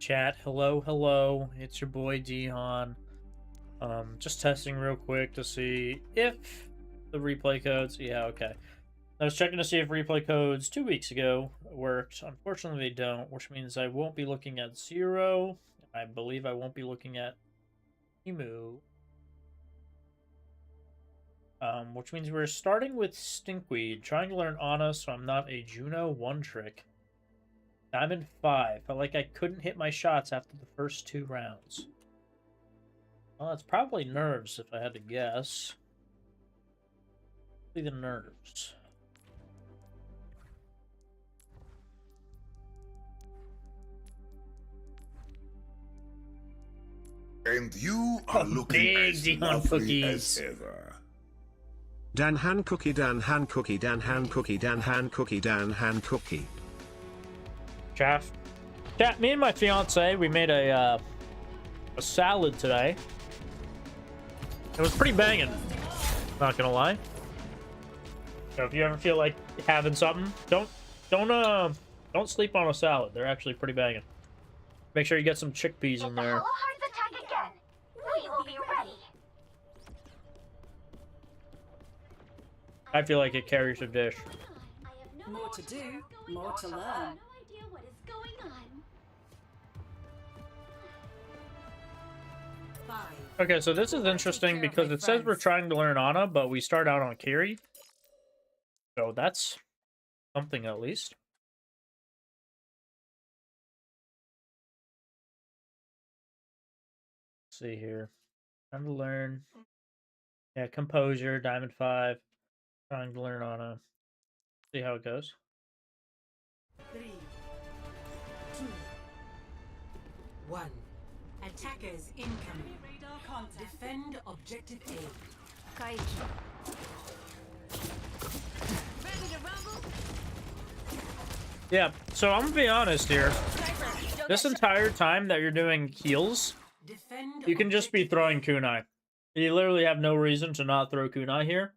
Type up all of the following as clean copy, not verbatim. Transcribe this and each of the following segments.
chat. Hello, hello. It's your boy Dion. Just testing real quick to see if the replay codes. Yeah, okay. I was checking to see if replay codes 2 weeks ago worked. Unfortunately, they don't, which means I won't be looking at 0. I believe I won't be looking at Emu. Which means we're starting with Stinkweed, trying to learn Ana so I'm not a Juno one-trick. Diamond 5. Felt like I couldn't hit my shots after the first 2 rounds. Well, it's probably nerves, if I had to guess. Probably the nerves. And you are looking as lovely as ever. Dan Han Cookie, Dan Han Cookie, Dan Han Cookie, Dan Han Cookie, Dan Han Cookie. Chaff. Chat, me and my fiance, we made a salad today. It was pretty banging, not gonna lie. So if you ever feel like having something, don't sleep on a salad. They're actually pretty banging. Make sure you get some chickpeas in there. Attack again. We will be ready. I feel like it carries a dish. More to do, more to learn. No idea what is going on. Okay, so this is interesting because it says we're trying to learn Ana, but we start out on Kiri. So that's something at least. Let's see here. Trying to learn. Yeah, Composure, Diamond 5. Trying to learn Ana. See how it goes. 3, 2, 1. Attackers incoming. Defend objective A. Ready to rumble? Yeah, so I'm gonna be honest here. This entire time that you're doing heals, you can just be throwing kunai. You literally have no reason to not throw kunai here.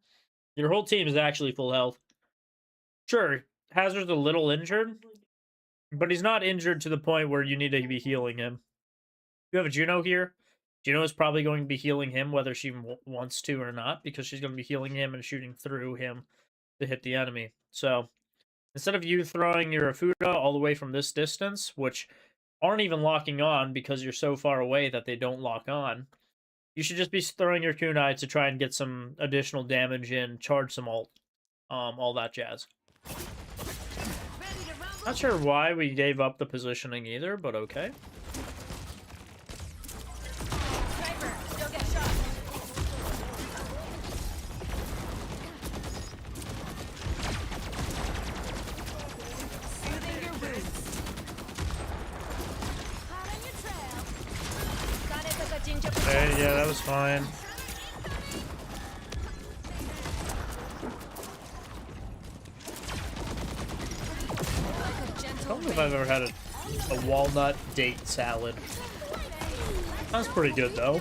Your whole team is actually full health. Sure, Hazard's a little injured, but he's not injured to the point where you need to be healing him. You have a Juno here. Juno is probably going to be healing him whether she wants to or not, because she's going to be healing him and shooting through him to hit the enemy. So instead of you throwing your Afuda all the way from this distance, which aren't even locking on because you're so far away that they don't lock on, you should just be throwing your kunai to try and get some additional damage in, charge some ult, all that jazz. Not sure why we gave up the positioning either, but okay. Okay, yeah, that was fine. I don't know if I've ever had a walnut date salad. That's pretty good, though.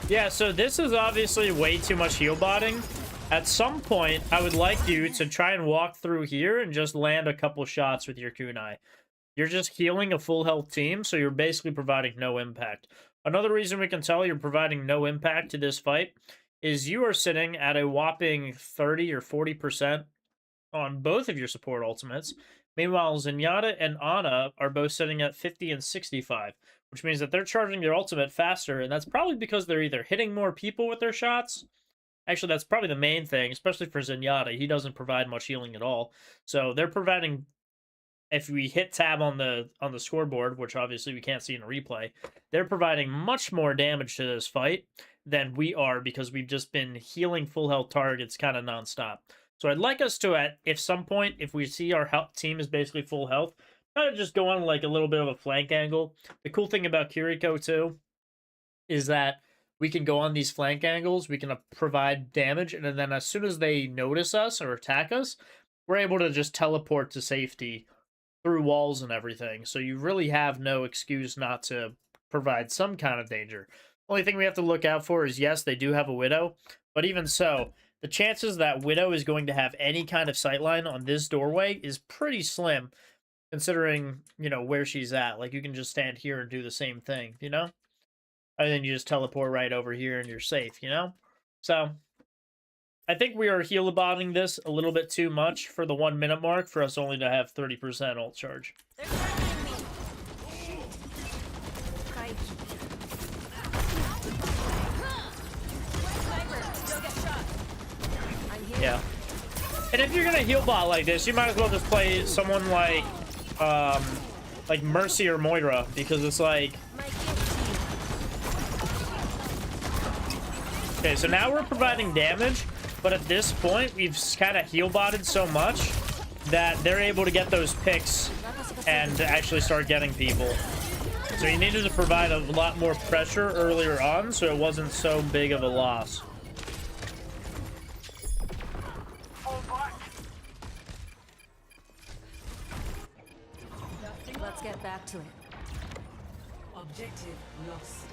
Yeah, so this is obviously way too much heal botting. At some point, I would like you to try and walk through here and just land a couple shots with your kunai. You're just healing a full health team, so you're basically providing no impact. Another reason we can tell you're providing no impact to this fight is you are sitting at a whopping 30 or 40% on both of your support ultimates. Meanwhile, Zenyatta and Ana are both sitting at 50 and 65, which means that they're charging their ultimate faster, and that's probably because they're either hitting more people with their shots. Actually, that's probably the main thing, especially for Zenyatta. He doesn't provide much healing at all. So they're providing... If we hit tab on the scoreboard, which obviously we can't see in a replay, they're providing much more damage to this fight than we are because we've just been healing full health targets kind of nonstop. So I'd like us to, at some point, if we see our team is basically full health, try to just go on like a little bit of a flank angle. The cool thing about Kiriko too is that we can go on these flank angles, we can provide damage, and then as soon as they notice us or attack us, we're able to just teleport to safety through walls and everything, so you really have no excuse not to provide some kind of danger. Only thing we have to look out for is, yes, they do have a Widow, but even so, the chances that Widow is going to have any kind of sightline on this doorway is pretty slim. Considering, you know, where she's at. Like, you can just stand here and do the same thing, you know? And then you just teleport right over here and you're safe, you know? So, I think we are heal-a-botting this a little bit too much for the 1 minute mark for us only to have 30% ult charge. They're targeting me. Yeah. And if you're gonna heal bot like this, you might as well just play someone like Mercy or Moira, because it's like... Okay, so now we're providing damage, but at this point, we've kind of heal botted so much that they're able to get those picks and actually start getting people. So you needed to provide a lot more pressure earlier on, so it wasn't so big of a loss. Let's get back to it. Objective lost.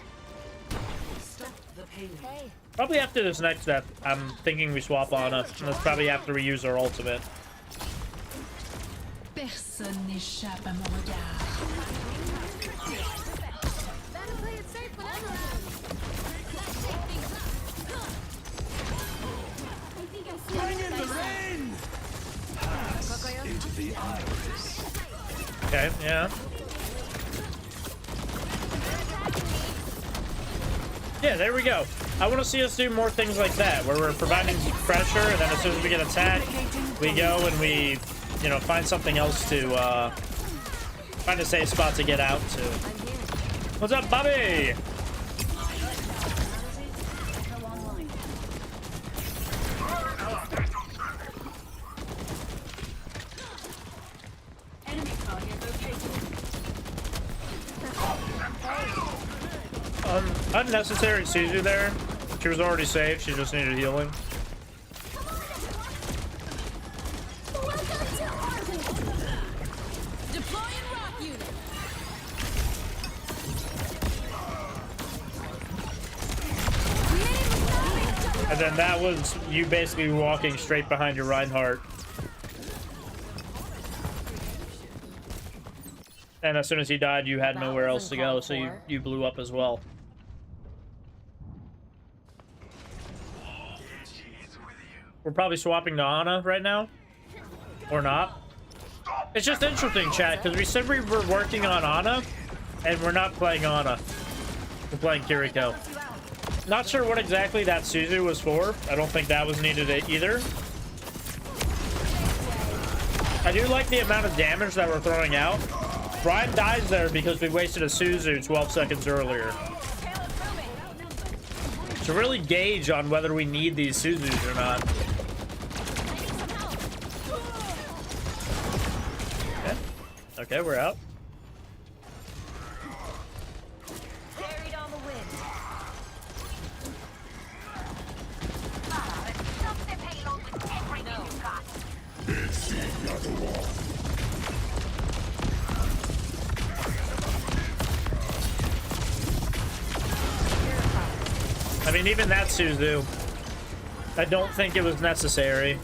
Stop the payload. Hey, Probably after this next step, I'm thinking we swap Ana, and that's probably after we use our ultimate. Personne n'échappe à mon regard. better play it safe whenever. I think I see Into the iris. Okay, yeah. Yeah, there we go. I want to see us do more things like that, where we're providing pressure, and then as soon as we get attacked, we go and we, you know, find something else to, find a safe spot to get out to. What's up, Bobby? Unnecessary Suzu there. She was already safe. She just needed healing. Deploying rock unit. And then that was you basically walking straight behind your Reinhardt. And as soon as he died, you had nowhere else to go, so you blew up as well. We're probably swapping to Ana right now. Or not. It's just interesting, chat, because we said we were working on Ana, and we're not playing Ana. We're playing Kiriko. Not sure what exactly that Suzu was for. I don't think that was needed either. I do like the amount of damage that we're throwing out. Brian dies there because we wasted a Suzu 12 seconds earlier. To really gauge on whether we need these Suzus or not. Okay, we're out. Carried on the wind. I mean, even that Suzu, I don't think it was necessary.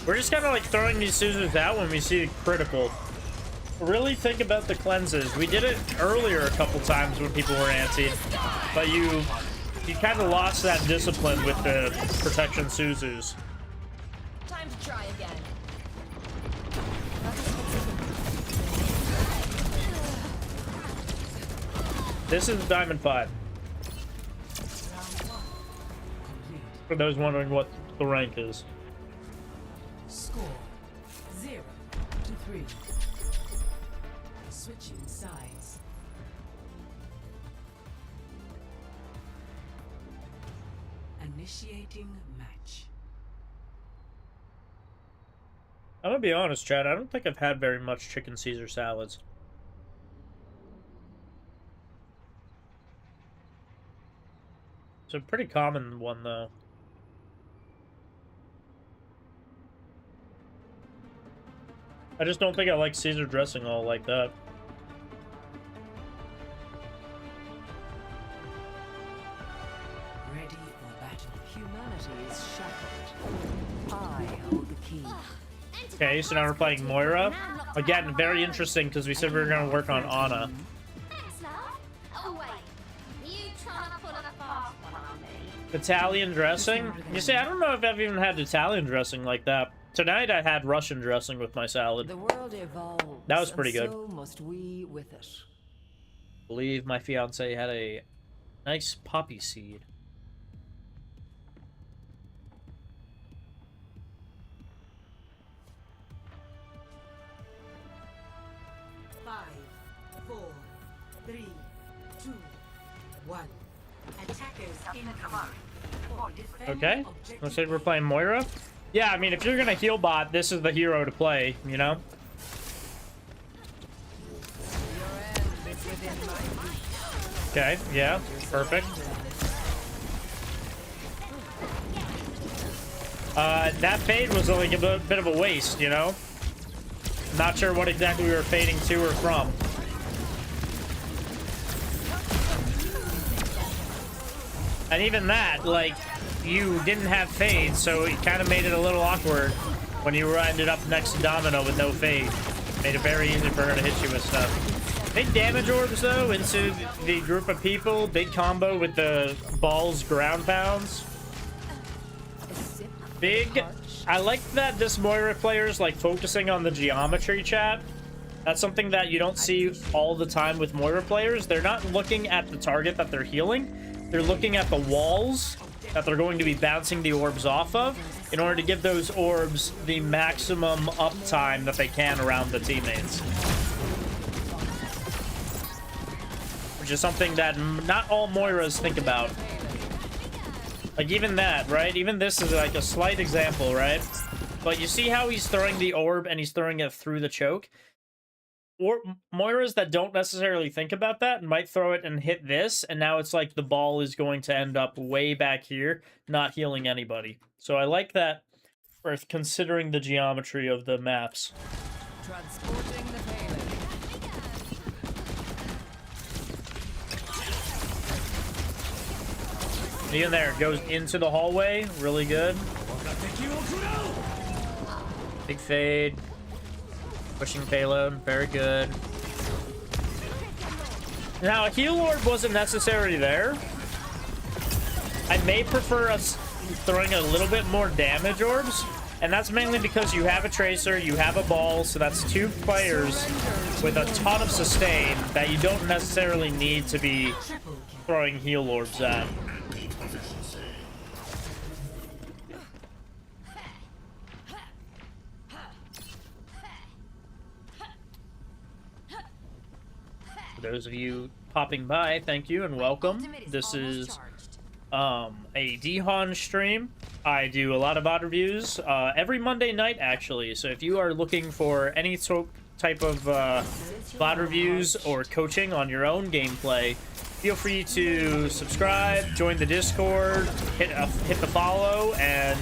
We're just kind of like throwing these Suzus out when we see critical. Really think about the cleanses. We did it earlier a couple times when people were anti, but you kind of lost that discipline with the protection Suzus. Time to try again. This is Diamond 5. For those wondering what the rank is. Score 0-3. Switching sides. Initiating match. I'm gonna be honest, Chad. I don't think I've had very much chicken Caesar salads. It's a pretty common one, though. I just don't think I like Caesar dressing all like that. Ready for battle. Humanity is shackled. I hold the key. Okay, so now we're playing Moira. Again, very interesting because we said we were going to work on Ana. Thanks, love. Oh, wait. You trying to pull a fast one on me? Italian dressing? You see, I don't know if I've even had Italian dressing like that. Tonight I had Russian dressing with my salad. The world evolves. That was pretty good. So must we with it. I believe my fiance had a nice poppy seed. Five, 4, 3, 2, 1. Attackers incoming. Okay, let's say we're playing Moira. Yeah, I mean, if you're gonna heal bot, this is the hero to play, you know? Okay, yeah, perfect. That fade was like a bit of a waste, you know? Not sure what exactly we were fading to or from. And even that, like, you didn't have fade, so it kind of made it a little awkward when you ended up next to Domino with no fade. Made it very easy for her to hit you with stuff. Big damage orbs, though, into the group of people. Big combo with the balls ground pounds. Big. I like that this Moira player is, like, focusing on the geometry, chat. That's something that you don't see all the time with Moira players. They're not looking at the target that they're healing. They're looking at the walls that they're going to be bouncing the orbs off of in order to give those orbs the maximum uptime that they can around the teammates. Which is something that not all Moiras think about. Like, even that, right? Even this is like a slight example, right? But you see how he's throwing the orb and he's throwing it through the choke? Or Moiras that don't necessarily think about that might throw it and hit this, and now it's like the ball is going to end up way back here, not healing anybody. So I like that for considering the geometry of the maps. Transporting the payload. Even there, it goes into the hallway, really good. Big fade. Pushing payload, very good. Now, a heal orb wasn't necessarily there. I may prefer us throwing a little bit more damage orbs, and that's mainly because you have a tracer, you have a ball, so that's two players with a ton of sustain that you don't necessarily need to be throwing heal orbs at. For those of you popping by, thank you and welcome. This is a Dihon stream. I do a lot of VOD reviews every Monday night, actually. So if you are looking for any type of VOD reviews or coaching on your own gameplay, feel free to subscribe, join the Discord, hit the follow, and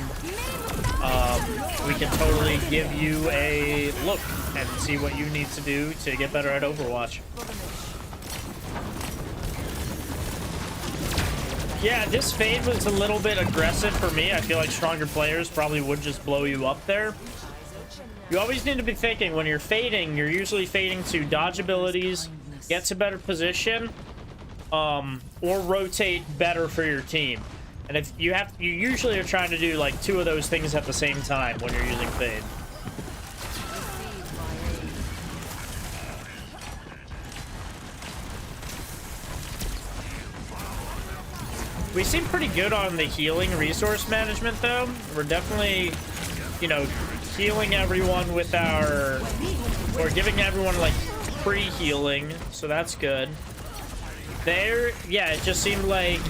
we can totally give you a look and see what you need to do to get better at Overwatch. Yeah, this fade was a little bit aggressive for me. I feel like stronger players probably would just blow you up there. You always need to be thinking when you're fading, you're usually fading to dodge abilities, get to better position, or rotate better for your team. And if you usually are trying to do like two of those things at the same time when you're using fade. We seem pretty good on the healing resource management, though. We're definitely, you know, healing everyone with our... or giving everyone, like, pre-healing, so that's good. There, yeah, it just seemed like...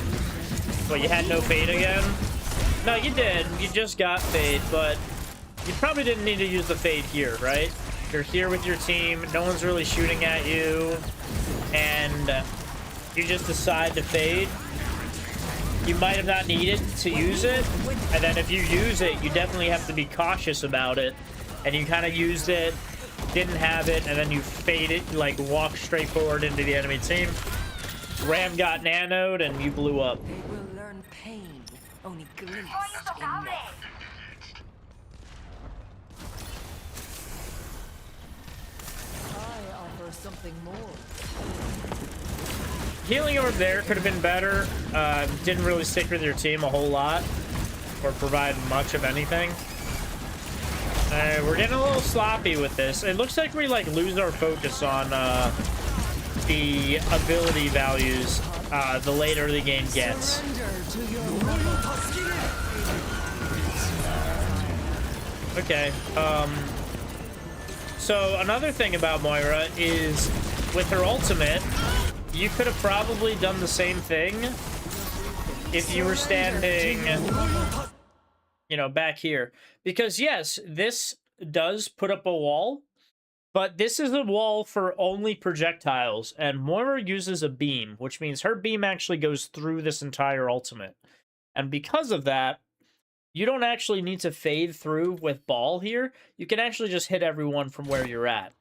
well, you had no fade again? No, you did. You just got fade, but you probably didn't need to use the fade here, right? You're here with your team, no one's really shooting at you, and you just decide to fade. You might have not needed to use it, and then if you use it, you definitely have to be cautious about it. And you kind of used it, didn't have it, and then you fade it, like walk straight forward into the enemy team. Ram got nanoed, and you blew up. They will learn pain, only glimpsed enough. for something more. Healing over there could have been better. Didn't really stick with your team a whole lot or provide much of anything. We're getting a little sloppy with this. It looks like we like lose our focus on the ability values the later the game gets. Okay. So another thing about Moira is with her ultimate, you could have probably done the same thing if you were standing, you know, back here. Because yes, this does put up a wall, but this is a wall for only projectiles, and Moira uses a beam, which means her beam actually goes through this entire ultimate. And because of that, you don't actually need to fade through with ball here. You can actually just hit everyone from where you're at.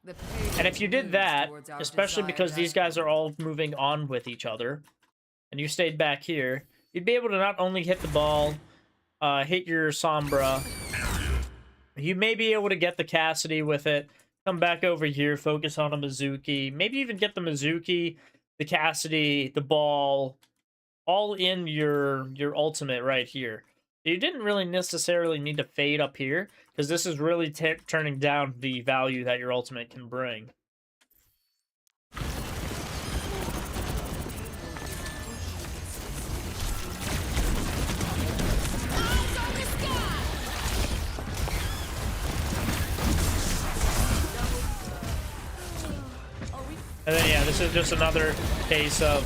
And if you did that, especially because these guys are all moving on with each other, and you stayed back here, you'd be able to not only hit the ball, hit your Sombra, you may be able to get the Cassidy with it, come back over here, focus on a Mizuki, maybe even get the Mizuki, the Cassidy, the ball, all in your ultimate right here. You didn't really necessarily need to fade up here, because this is really turning down the value that your ultimate can bring. And then, yeah, this is just another case of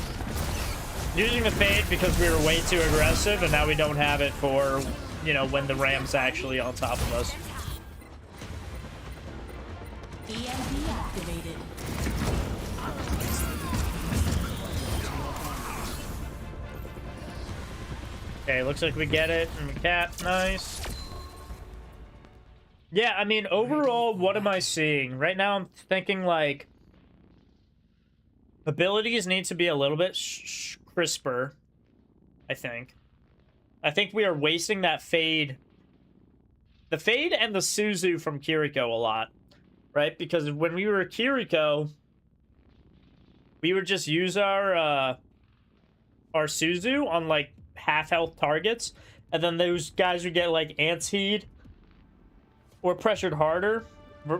using the fade because we were way too aggressive, and now we don't have it for, you know, when the Ram's actually on top of us. EMP activated. Okay, looks like we get it. And cat, nice. Yeah, I mean, overall, what am I seeing? Right now, I'm thinking, like, abilities need to be a little bit crisper, I think. I think we are wasting that fade. The fade and the Suzu from Kiriko a lot, right? Because when we were Kiriko, we would just use our Suzu on, like, half-health targets, and then those guys would get, like, anti-heed or pressured harder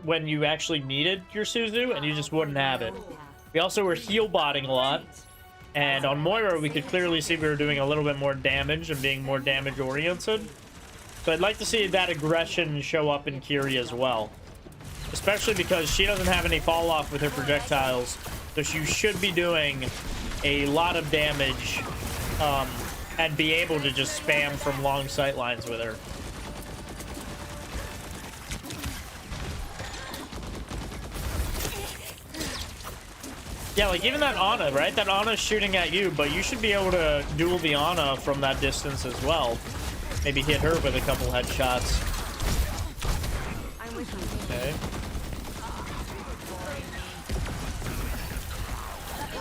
when you actually needed your Suzu, and you just wouldn't have it. We also were heal botting a lot, and on Moira we could clearly see we were doing a little bit more damage and being more damage oriented. So I'd like to see that aggression show up in Kiri as well, especially because she doesn't have any fall off with her projectiles, so she should be doing a lot of damage and be able to just spam from long sight lines with her. Yeah, like even that Ana, right? That Ana's shooting at you, but you should be able to duel the Ana from that distance as well. Maybe hit her with a couple headshots. Okay.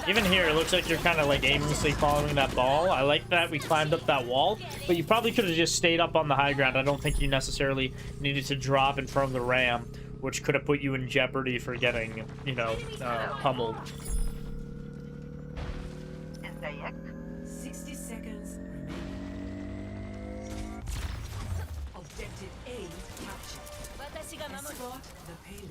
Even here, it looks like you're kind of like aimlessly following that ball. I like that we climbed up that wall, but you probably could have just stayed up on the high ground. I don't think you necessarily needed to drop in front of the Ram, which could have put you in jeopardy for getting, you know, pummeled. 60 seconds remaining. Objective A captured. Escort the payload.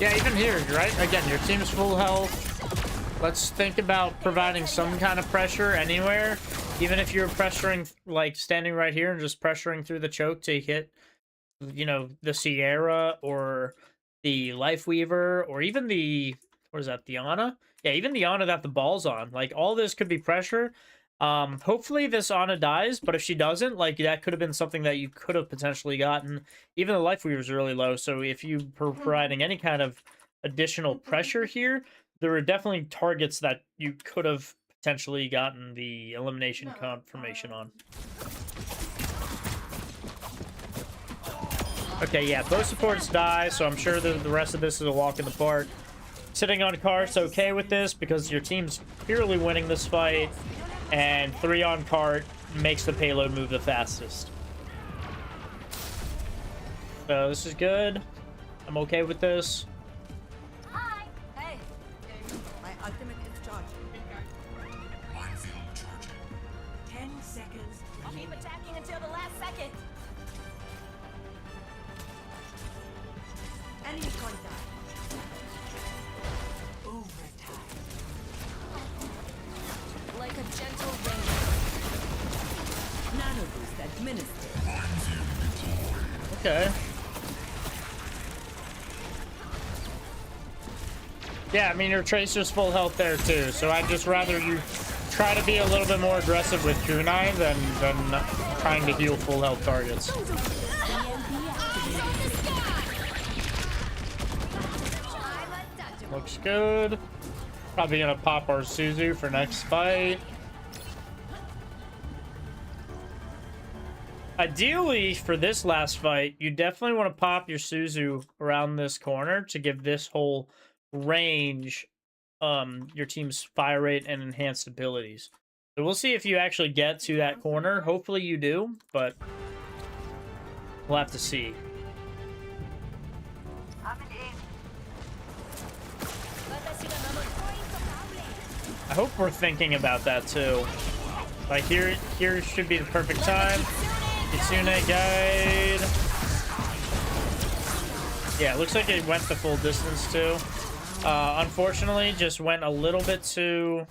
Yeah, even here, right? Again, your team's full health. Let's think about providing some kind of pressure anywhere. Even if you're pressuring, like, standing right here and just pressuring through the choke to hit, you know, the Sierra or the Lifeweaver or even the, what is that, the Ana? Yeah, even the Ana that the ball's on. Like, all this could be pressure. Hopefully this Ana dies, but if she doesn't, like, that could have been something that you could have potentially gotten. Even the Lifeweaver's really low, so if you were providing any kind of additional pressure here, there are definitely targets that you could have potentially gotten the elimination confirmation on. Okay, yeah, both supports die, so I'm sure that the rest of this is a walk in the park. Sitting on cart's okay with this because your team's purely winning this fight, and 3 on cart makes the payload move the fastest. So this is good. I'm okay with this. Hi. Hey, my ultimate is charged. Minefield charging. 10 seconds. I'll keep attacking until the last second. Enemy contact. Overtime. Like a gentle rain. Nano boost administered. Okay. Yeah, I mean, your Tracer's full health there too, so I'd just rather you try to be a little bit more aggressive with kunai than trying to heal full health targets. Looks good. Probably gonna pop our Suzu for next fight. Ideally, for this last fight, you definitely want to pop your Suzu around this corner to give this whole range your team's fire rate and enhanced abilities. So we'll see if you actually get to that corner. Hopefully you do, but we'll have to see. I hope we're thinking about that too. Like here should be the perfect time. Kitsune guide. Yeah, it looks like it went the full distance too. Unfortunately, just went a little bit too...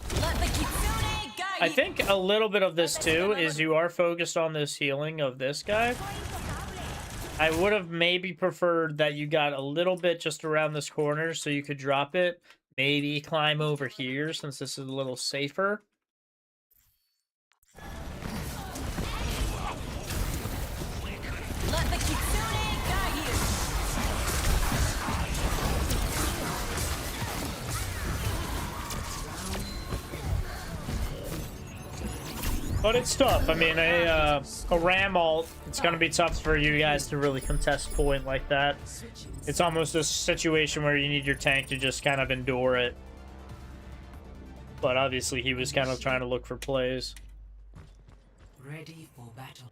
I think a little bit of this too is you are focused on this healing of this guy. I would have maybe preferred that you got a little bit just around this corner so you could drop it. Maybe climb over here since this is a little safer. But it's tough. I mean, a ram ult, it's going to be tough for you guys to really contest point like that. It's almost a situation where you need your tank to just kind of endure it. But obviously, he was kind of trying to look for plays. Ready for battle.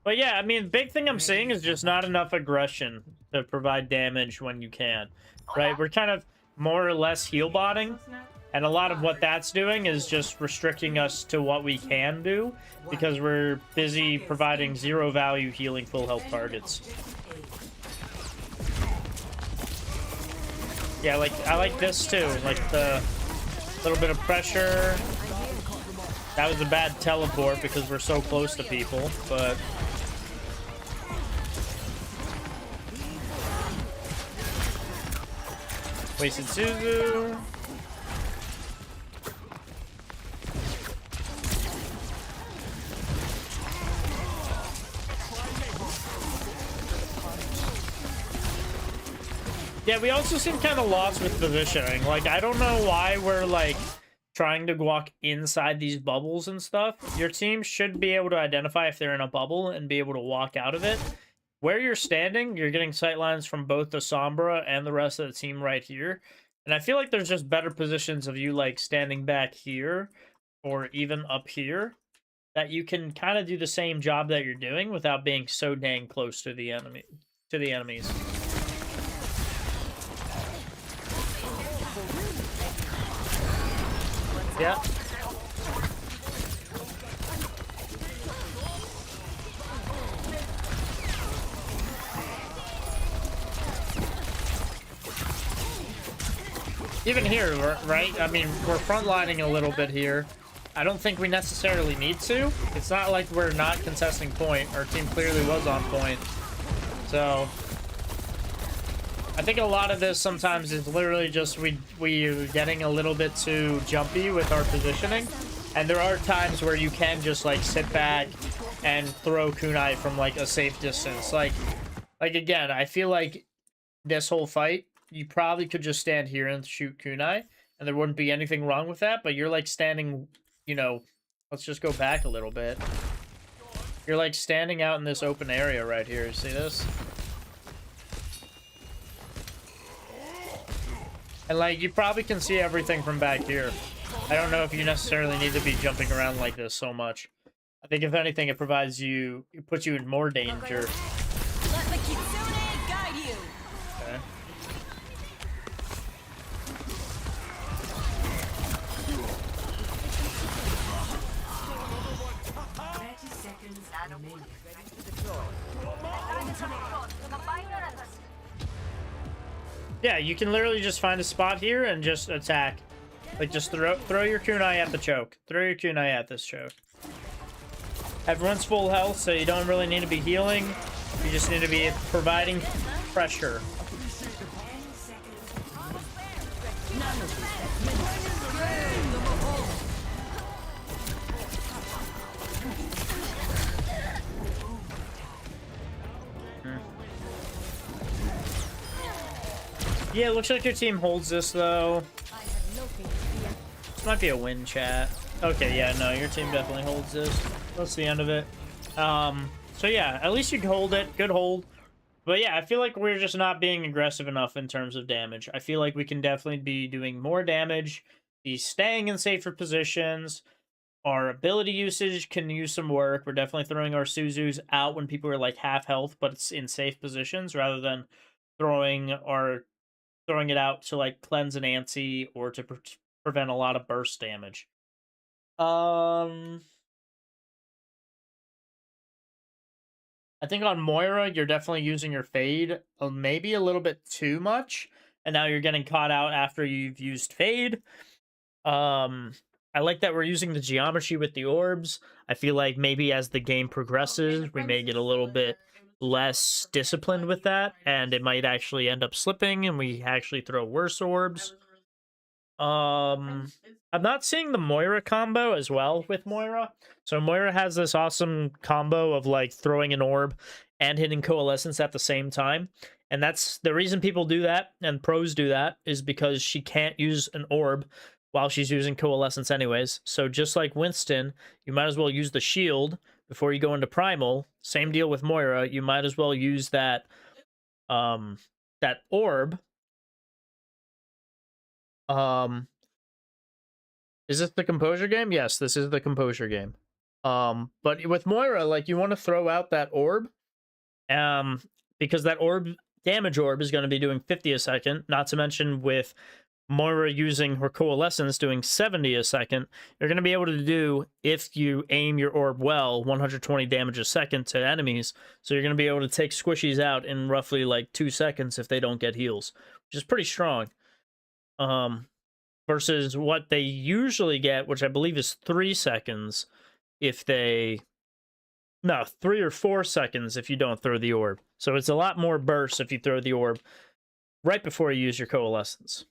But yeah, I mean, big thing I'm seeing is just not enough aggression to provide damage when you can. Right? We're kind of more or less heal botting. And a lot of what that's doing is just restricting us to what we can do because we're busy providing zero value healing full health targets. Yeah, like I like this too, like the little bit of pressure. That was a bad teleport because we're so close to people, but wasted Suzu. Yeah, we also seem kind of lost with positioning. Like, I don't know why we're, like, trying to walk inside these bubbles and stuff. Your team should be able to identify if they're in a bubble and be able to walk out of it. Where you're standing, you're getting sightlines from both the Sombra and the rest of the team right here. And I feel like there's just better positions of you, like, standing back here or even up here that you can kind of do the same job that you're doing without being so dang close to the enemies. Yeah. Even here, right? I mean, we're frontlining a little bit here. I don't think we necessarily need to. It's not like we're not contesting point. Our team clearly was on point. So I think a lot of this sometimes is literally just we're getting a little bit too jumpy with our positioning. And there are times where you can just like sit back and throw kunai from like a safe distance. Like again, I feel like this whole fight, you probably could just stand here and shoot kunai and there wouldn't be anything wrong with that. But you're like standing, you know, let's just go back a little bit. You're like standing out in this open area right here. You see this? And like, you probably can see everything from back here. I don't know if you necessarily need to be jumping around like this so much. I think if anything, it provides you, it puts you in more danger. Let the Kitsune guide you. Okay. Yeah, you can literally just find a spot here and just attack. Like, just throw your kunai at the choke. Throw your kunai at this choke. Everyone's full health, so you don't really need to be healing. You just need to be providing pressure. Yeah, it looks like your team holds this, though. This might be a win, chat. Okay, yeah, no, your team definitely holds this. That's the end of it. So yeah, at least you can hold it. Good hold. But yeah, I feel like we're just not being aggressive enough in terms of damage. I feel like we can definitely be doing more damage, be staying in safer positions. Our ability usage can use some work. We're definitely throwing our Suzus out when people are like half health, but it's in safe positions rather than throwing it out to like cleanse an anti or to prevent a lot of burst damage. I think on Moira, you're definitely using your Fade maybe a little bit too much, and now you're getting caught out after you've used Fade. I like that we're using the geometry with the orbs. I feel like maybe as the game progresses, we may get a little bit less disciplined with that, and it might actually end up slipping, and we actually throw worse orbs. I'm not seeing the Moira combo as well with Moira. So Moira has this awesome combo of like throwing an orb and hitting Coalescence at the same time. And that's the reason people do that and pros do that is because she can't use an orb while she's using Coalescence anyways. So just like Winston, you might as well use the shield before you go into Primal. Same deal with Moira. You might as well use that that orb. Is this the composure game? Yes, this is the composure game. But with Moira, like, you want to throw out that orb, because that damage orb is going to be doing 50 a second, not to mention with Moira using her Coalescence doing 70 a second, you're going to be able to do, if you aim your orb well, 120 damage a second to enemies, so you're going to be able to take squishies out in roughly, like, 2 seconds if they don't get heals, which is pretty strong. Versus what they usually get, which I believe is 3 seconds if they... No, 3 or 4 seconds if you don't throw the orb. So it's a lot more burst if you throw the orb right before you use your Coalescence.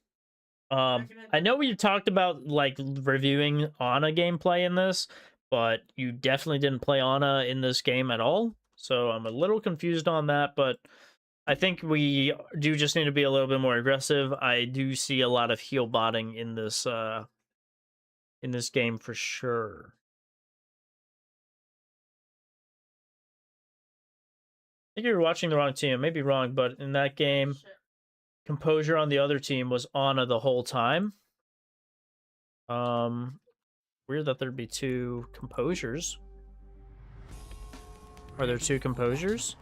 I know we talked about, like, reviewing Ana gameplay in this, but you definitely didn't play Ana in this game at all. So I'm a little confused on that, but I think we do just need to be a little bit more aggressive. I do see a lot of heal botting in this game for sure. I think you're watching the wrong team. I may be wrong, but in that game, composure on the other team was Ana the whole time. Weird that there'd be 2 composures. Are there 2 composures?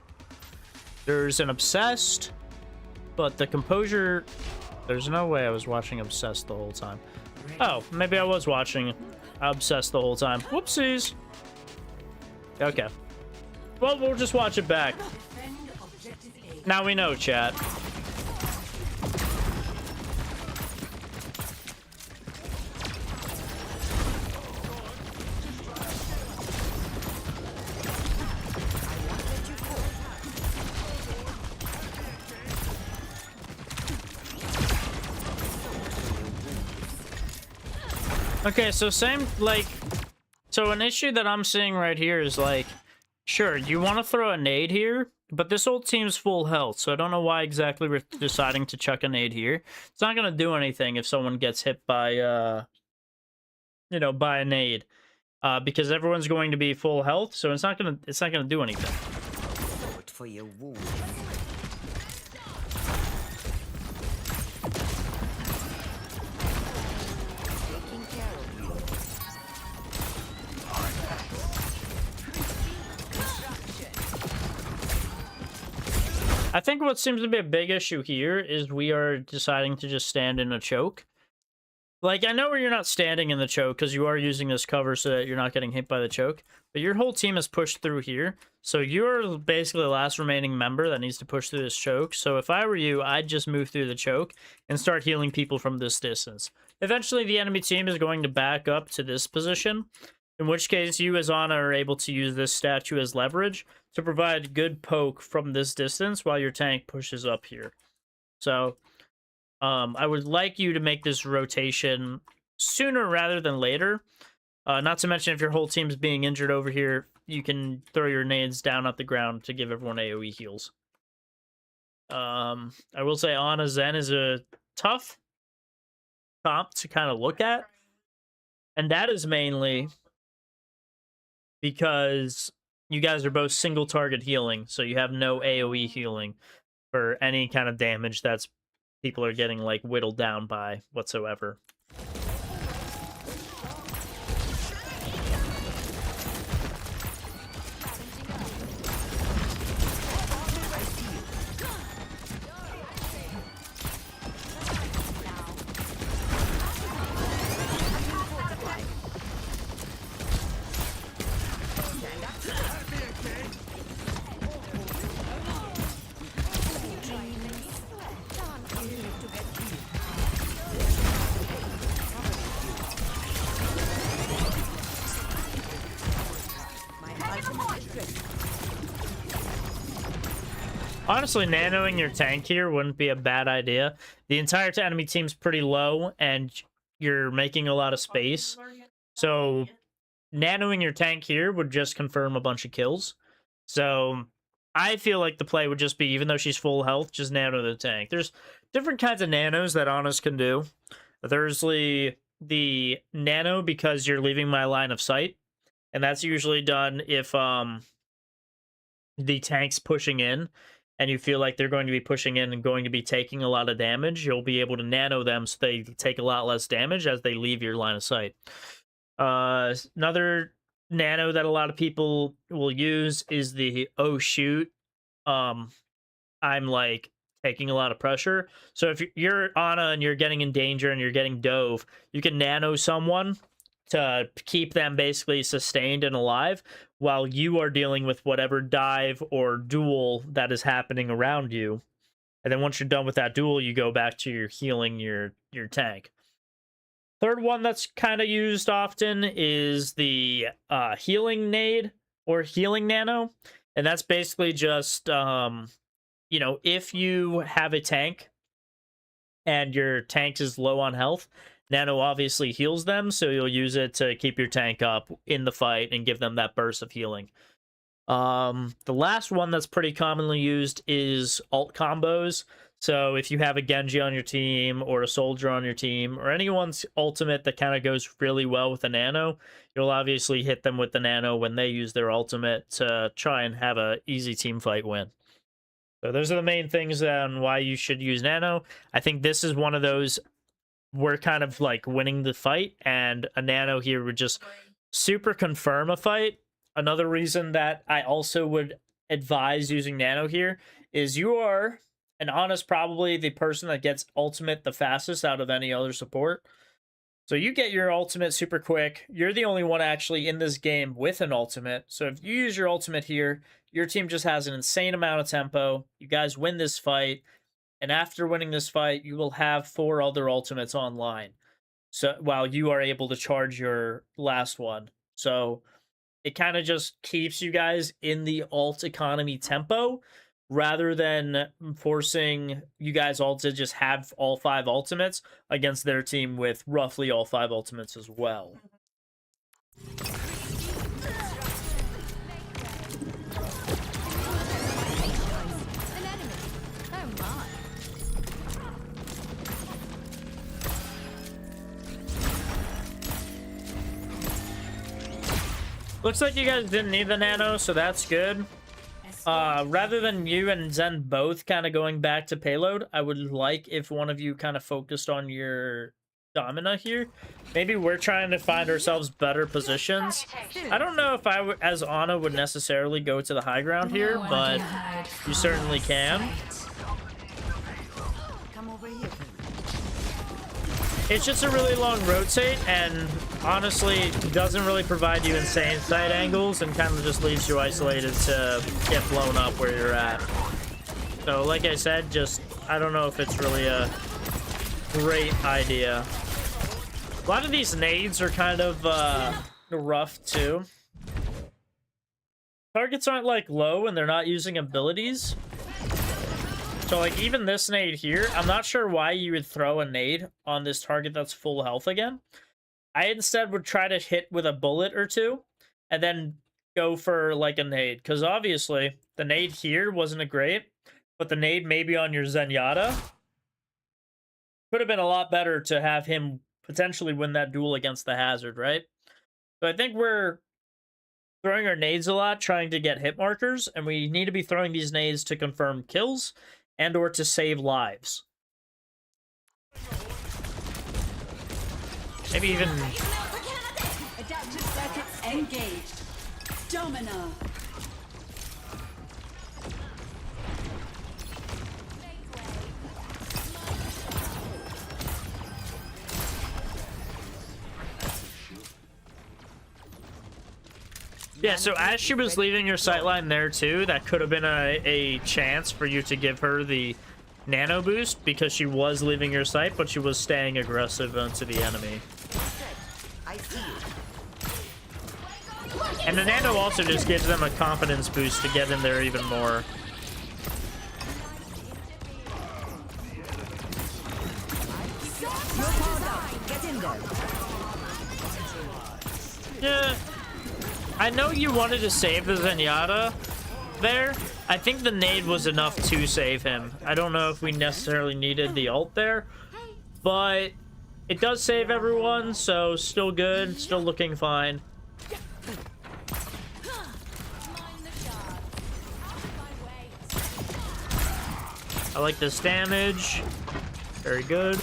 There's an Obsessed, but the composure... There's no way I was watching Obsessed the whole time. Oh, maybe I was watching Obsessed the whole time. Whoopsies! Okay. Well, we'll just watch it back. Now we know, chat. Okay, so same, like, so an issue that I'm seeing right here is, like, sure, you want to throw a nade here, but this whole team's full health, so I don't know why exactly we're deciding to chuck a nade here. It's not going to do anything if someone gets hit by, you know, by a nade, because everyone's going to be full health, so it's not going to do anything. For your wound. I think what seems to be a big issue here is we are deciding to just stand in a choke. Like, I know where you're not standing in the choke because you are using this cover so that you're not getting hit by the choke, but your whole team is pushed through here, so you're basically the last remaining member that needs to push through this choke. So if I were you, I'd just move through the choke and start healing people from this distance. Eventually, the enemy team is going to back up to this position, in which case you as Ana are able to use this statue as leverage to provide good poke from this distance while your tank pushes up here. So I would like you to make this rotation sooner rather than later. Not to mention, if your whole team's being injured over here, you can throw your nades down at the ground to give everyone AoE heals. I will say Ana Zen is a tough comp to kind of look at. And that is mainly because you guys are both single target healing, so you have no AoE healing for any kind of damage that's people are getting like whittled down by whatsoever. Honestly, nanoing your tank here wouldn't be a bad idea. The entire enemy team's pretty low, and you're making a lot of space. So, nanoing your tank here would just confirm a bunch of kills. So, I feel like the play would just be, even though she's full health, just nano the tank. There's different kinds of nanos that Anas can do. There's the nano because you're leaving my line of sight. And that's usually done if the tank's pushing in, and you feel like they're going to be pushing in and going to be taking a lot of damage. You'll be able to nano them so they take a lot less damage as they leave your line of sight. Another nano that a lot of people will use is the oh shoot, I'm like taking a lot of pressure. So if you're Ana and you're getting in danger and you're getting dove, you can nano someone to keep them basically sustained and alive while you are dealing with whatever dive or duel that is happening around you. And then once you're done with that duel, you go back to your healing your tank. Third one that's kind of used often is the healing nade or healing nano. And that's basically just, you know, if you have a tank and your tank is low on health, nano obviously heals them, so you'll use it to keep your tank up in the fight and give them that burst of healing. The last one that's pretty commonly used is ult combos. So if you have a Genji on your team or a soldier on your team or anyone's ultimate that kind of goes really well with a nano, you'll obviously hit them with the nano when they use their ultimate to try and have a easy team fight win. So those are the main things on why you should use nano. I think this is one of those, we're kind of like winning the fight, and a nano here would just super confirm a fight. Another reason that I also would advise using nano here is you are, and Ana's probably the person that gets ultimate the fastest out of any other support. So you get your ultimate super quick. You're the only one actually in this game with an ultimate. So if you use your ultimate here, your team just has an insane amount of tempo. You guys win this fight. And after winning this fight, you will have 4 other ultimates online. So while you are able to charge your last one. So it kind of just keeps you guys in the ult economy tempo rather than forcing you guys all to just have all 5 ultimates against their team with roughly all 5 ultimates as well. Looks like you guys didn't need the nano, so that's good. Rather than you and Zen both kind of going back to payload, I would like if one of you kind of focused on your Domina here. Maybe we're trying to find ourselves better positions. I don't know if I, as Ana, would necessarily go to the high ground here, but you certainly can. Come over here. It's just a really long rotate, and honestly, doesn't really provide you insane side angles, and kind of just leaves you isolated to get blown up where you're at. So, like I said, just, I don't know if it's really a great idea. A lot of these nades are kind of rough, too. Targets aren't, like, low, and they're not using abilities. So, like, even this nade here, I'm not sure why you would throw a nade on this target that's full health again. I instead would try to hit with a bullet or two, and then go for, like, a nade. Because, obviously, the nade here wasn't a great, but the nade maybe on your Zenyatta could have been a lot better to have him potentially win that duel against the Hazard, right? So I think we're throwing our nades a lot, trying to get hit markers, and we need to be throwing these nades to confirm kills and or to save lives. Maybe even... Adaptive circuits engaged. Domina. Yeah, so as she was leaving your sightline there too, that could have been a chance for you to give her the nano boost because she was leaving your sight, but she was staying aggressive onto the enemy. I see you. And the nano also just gives them a confidence boost to get in there even more. Get in there. Yeah. I know you wanted to save the Zenyatta there. I think the nade was enough to save him. I don't know if we necessarily needed the ult there, but it does save everyone, so still good, still looking fine. I like this damage. Very good.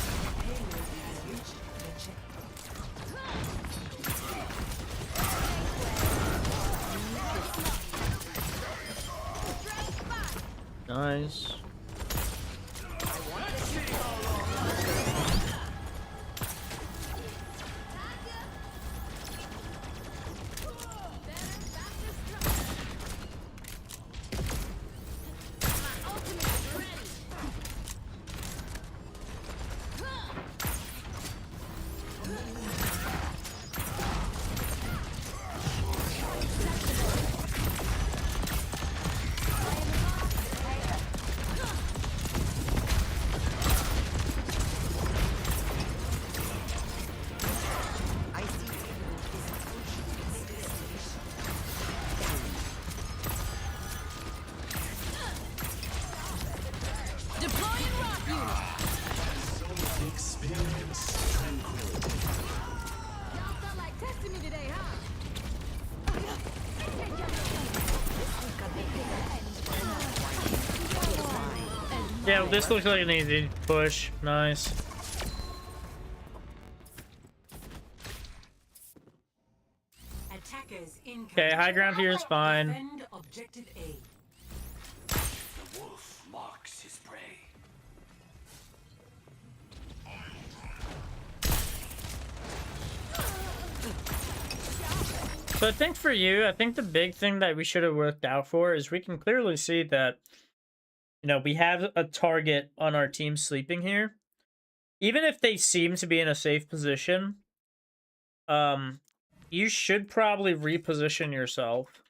Nice. Yeah, this looks like an easy push. Nice. Okay, high ground here is fine. Defend objective A. The wolf marks his prey. So I think for you, I think the big thing that we should have worked out for is we can clearly see that, you know, we have a target on our team sleeping here. Even if they seem to be in a safe position, you should probably reposition yourself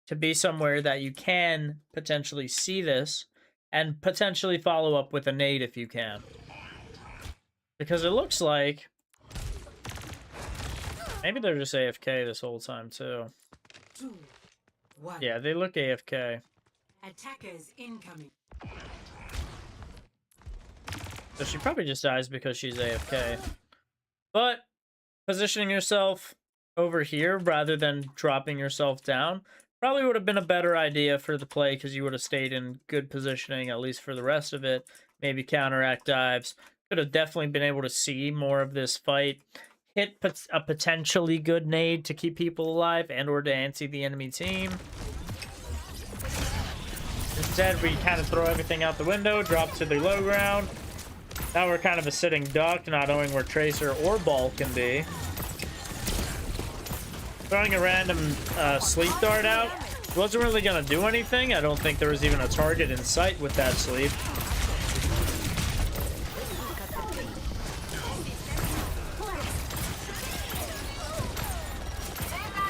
to be somewhere that you can potentially see this and potentially follow up with a nade if you can. Because it looks like maybe they're just AFK this whole time too. 2, 1. Yeah, they look AFK. Attackers incoming. So she probably just dies because she's AFK. But positioning yourself over here rather than dropping yourself down probably would have been a better idea for the play because you would have stayed in good positioning, at least for the rest of it. Maybe counteract dives, Could have definitely been able to see more of this fight. Hit a potentially good nade to keep people alive and or to anti the enemy team. Instead, we kind of throw everything out the window, drop to the low ground. Now we're kind of a sitting duck, not knowing where Tracer or Ball can be. Throwing a random sleep dart out wasn't really going to do anything. I don't think there was even a target in sight with that sleep.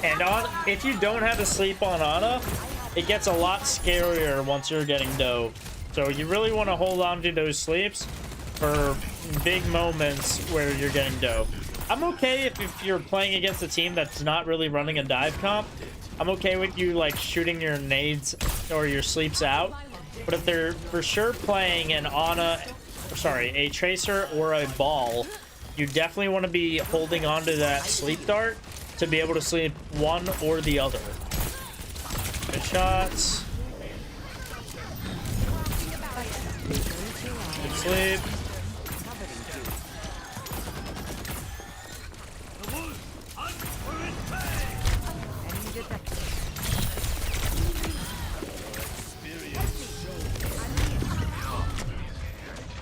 And if you don't have a sleep on Ana, it gets a lot scarier once you're getting dove. So you really want to hold on to those sleeps for big moments where you're getting dove. I'm okay if you're playing against a team that's not really running a dive comp. I'm okay with you like shooting your nades or your sleeps out. But if they're for sure playing an a Tracer or a Ball, you definitely want to be holding on to that sleep dart to be able to sleep one or the other. Good shots. Good sleep.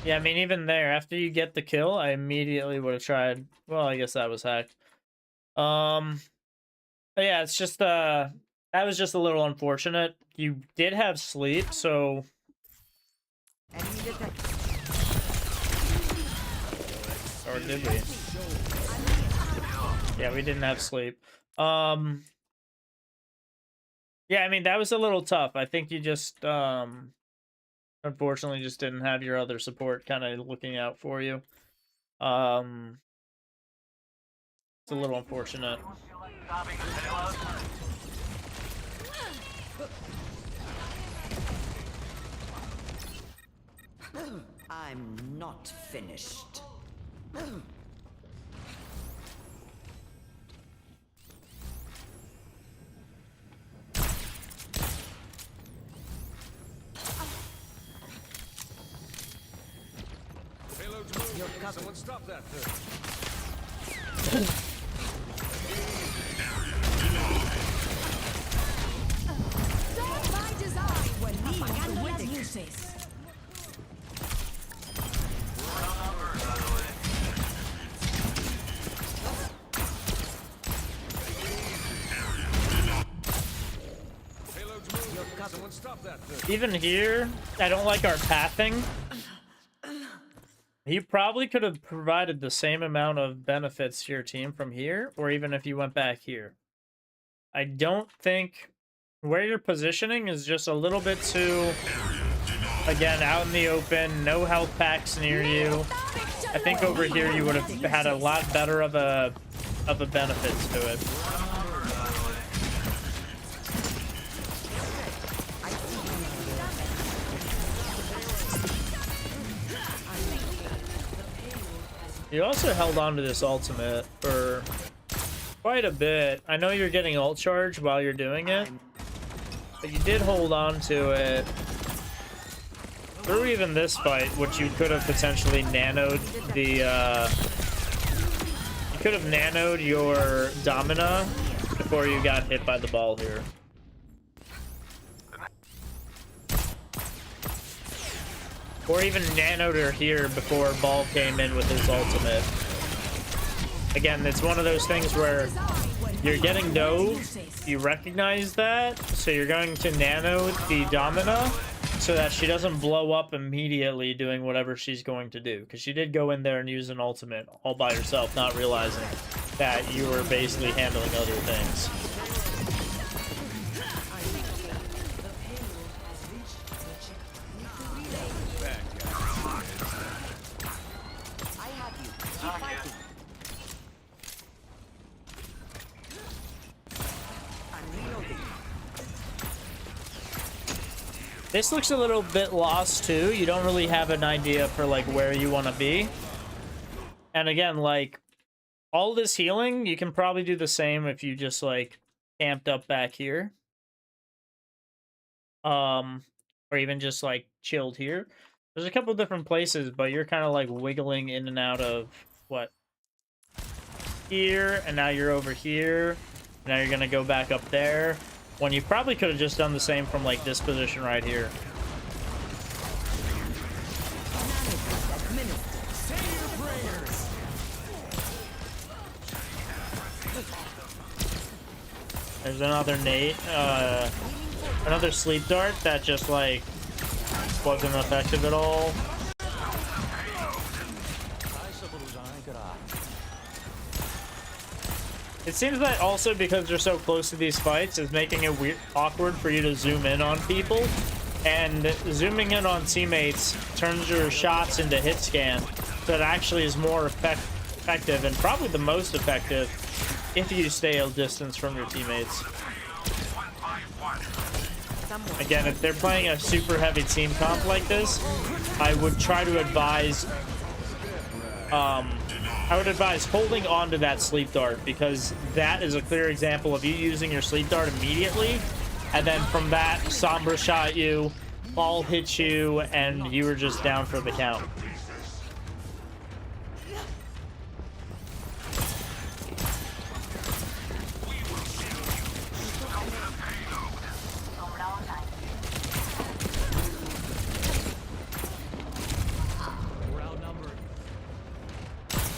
Yeah, I mean, even there, after you get the kill, I immediately would have tried. Well, I guess that was hacked. But yeah, it's just that was just a little unfortunate. You did have sleep, so or did we? Yeah, we didn't have sleep. Yeah, I mean, that was a little tough. I think you just unfortunately just didn't have your other support kind of looking out for you. It's a little unfortunate. I'm not finished. Someone stop that thing. By design, when apagando las luces. Someone stop that thing. Even here, I don't like our pathing. He probably could have provided the same amount of benefits to your team from here, or even if you went back here. I don't think where you're positioning is just a little bit too, again, out in the open, no health packs near you. I think over here you would have had a lot better of a benefits to it. You also held on to this ultimate for quite a bit. I know you're getting ult charge while you're doing it, but you did hold on to it through even this fight, which you could have potentially nanoed the, you could have nanoed your Domina before you got hit by the ball here. Or even nanoed her here before Ball came in with his ultimate. Again, it's one of those things where you're getting dove, you recognize that, so you're going to nano the Domina so that she doesn't blow up immediately doing whatever she's going to do. Because she did go in there and use an ultimate all by herself, not realizing that you were basically handling other things. This looks a little bit lost too. You don't really have an idea for like where you want to be. And again, like all this healing, you can probably do the same if you just like camped up back here. Or even just like chilled here. There's a couple different places, but you're kind of like wiggling in and out of what? Here, and now you're over here. Now you're gonna go back up there. When you probably could have just done the same from like this position right here. There's another nade, another sleep dart that just like wasn't effective at all. It seems that also because they're so close to these fights is making it awkward for you to zoom in on people, and zooming in on teammates turns your shots into hit scan, so it actually is more effective and probably the most effective if you stay a distance from your teammates. Again, if they're playing a super heavy team comp like this, I would try to advise holding on to that sleep dart, because that is a clear example of you using your sleep dart immediately, and then from that, Sombra shot you, ball hit you, and you were just down for the count.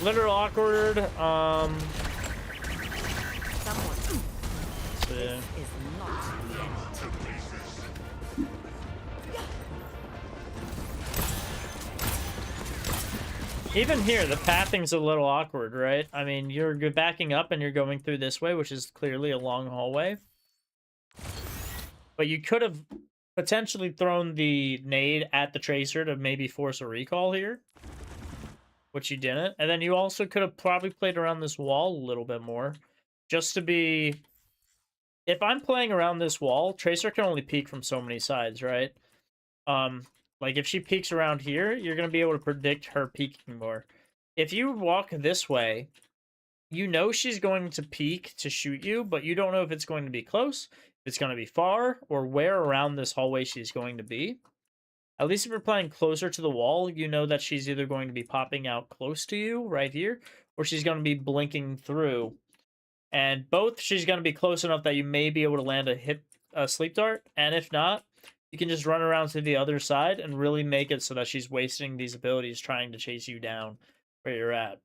Little awkward. Let's see. Even here, the pathing's a little awkward, right? I mean, you're backing up and you're going through this way, which is clearly a long hallway. But you could have potentially thrown the nade at the Tracer to maybe force a recall here, which you didn't. And then you also could have probably played around this wall a little bit more, just to be... If I'm playing around this wall, Tracer can only peek from so many sides, right? Like, if she peeks around here, you're going to be able to predict her peeking more. If you walk this way, you know she's going to peek to shoot you, but you don't know if it's going to be close, if it's going to be far, or where around this hallway she's going to be. At least if you're playing closer to the wall, you know that she's either going to be popping out close to you, right here, or she's going to be blinking through. And both, she's going to be close enough that you may be able to land a sleep dart, and if not, you can just run around to the other side and really make it so that she's wasting these abilities trying to chase you down where you're at.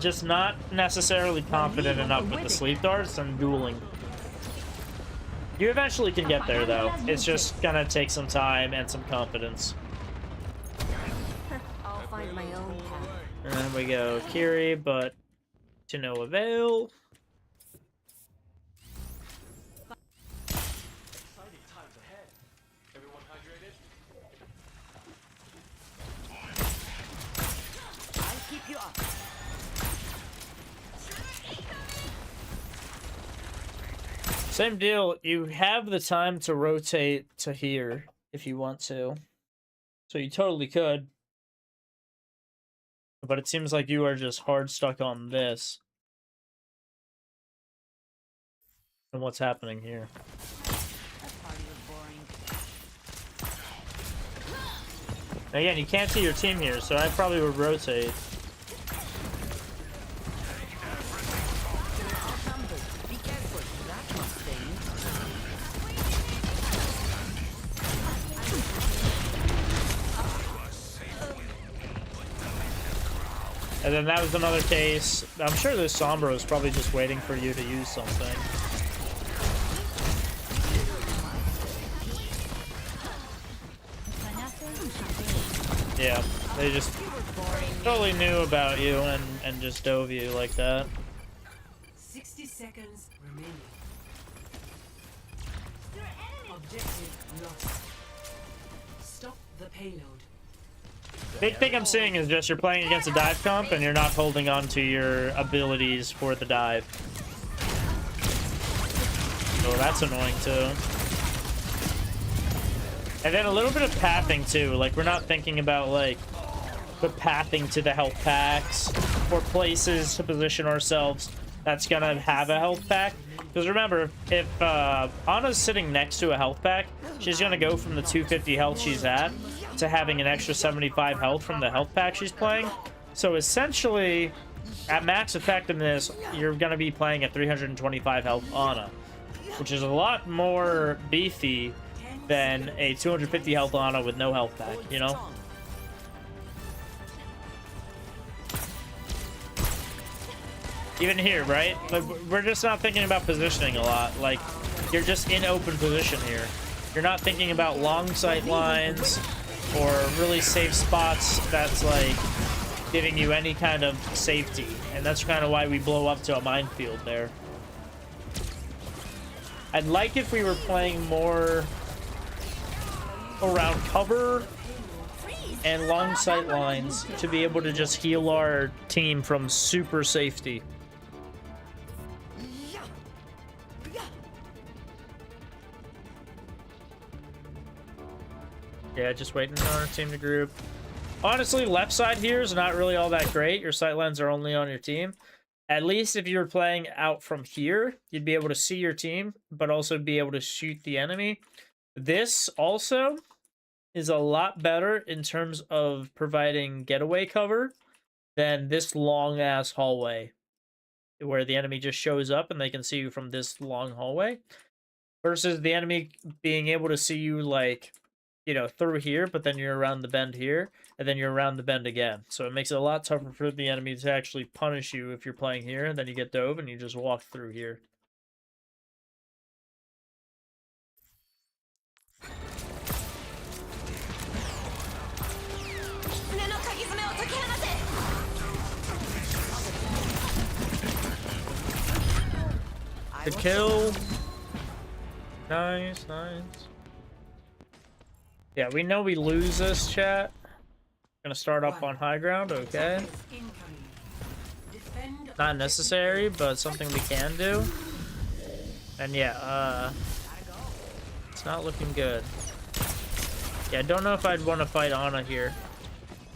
Just not necessarily confident enough with the sleep darts and dueling. You eventually can get there, though. It's just gonna take some time and some confidence. I'll find my own path. And then we go Kiri, but to no avail. I'll keep you up. Same deal. You have the time to rotate to here if you want to. So you totally could. But it seems like you are just hard stuck on this. And what's happening here? Again, you can't see your team here, so I probably would rotate. Be careful. That must sting. And then that was another case. I'm sure this Sombra is probably just waiting for you to use something. Yeah, they just totally knew about you and just dove you like that. 60 seconds remaining. Objective lost. Stop the payload. Big thing I'm seeing is just you're playing against a dive comp and you're not holding on to your abilities for the dive. So that's annoying too. And then a little bit of pathing too. Like, we're not thinking about like the pathing to the health packs or places to position ourselves that's gonna have a health pack. Because remember, if Ana's sitting next to a health pack, she's gonna go from the 250 health she's at to having an extra 75 health from the health pack she's playing. So essentially, at max effectiveness, you're gonna be playing at 325 health Ana, which is a lot more beefy than a 250 health Ana with no health pack, you know? Even here, right? Like, we're just not thinking about positioning a lot. Like, you're just in open position here. You're not thinking about long sight lines or really safe spots that's, like, giving you any kind of safety. And that's kind of why we blow up to a minefield there. I'd like if we were playing more around cover and long sight lines to be able to just heal our team from super safety. Yeah, just waiting on our team to group. Honestly, left side here is not really all that great. Your sight lines are only on your team. At least if you were playing out from here, you'd be able to see your team, but also be able to shoot the enemy. This also is a lot better in terms of providing getaway cover than this long-ass hallway, where the enemy just shows up and they can see you from this long hallway, versus the enemy being able to see you, like, you know, through here, but then you're around the bend here, and then you're around the bend again. So it makes it a lot tougher for the enemy to actually punish you if you're playing here, and then you get dove and you just walk through here. Good kill. Nice, nice. Yeah, we know we lose this, chat. Gonna start up on high ground, okay. Not necessary, but something we can do. And yeah, it's not looking good. Yeah, I don't know if I'd want to fight Ana here.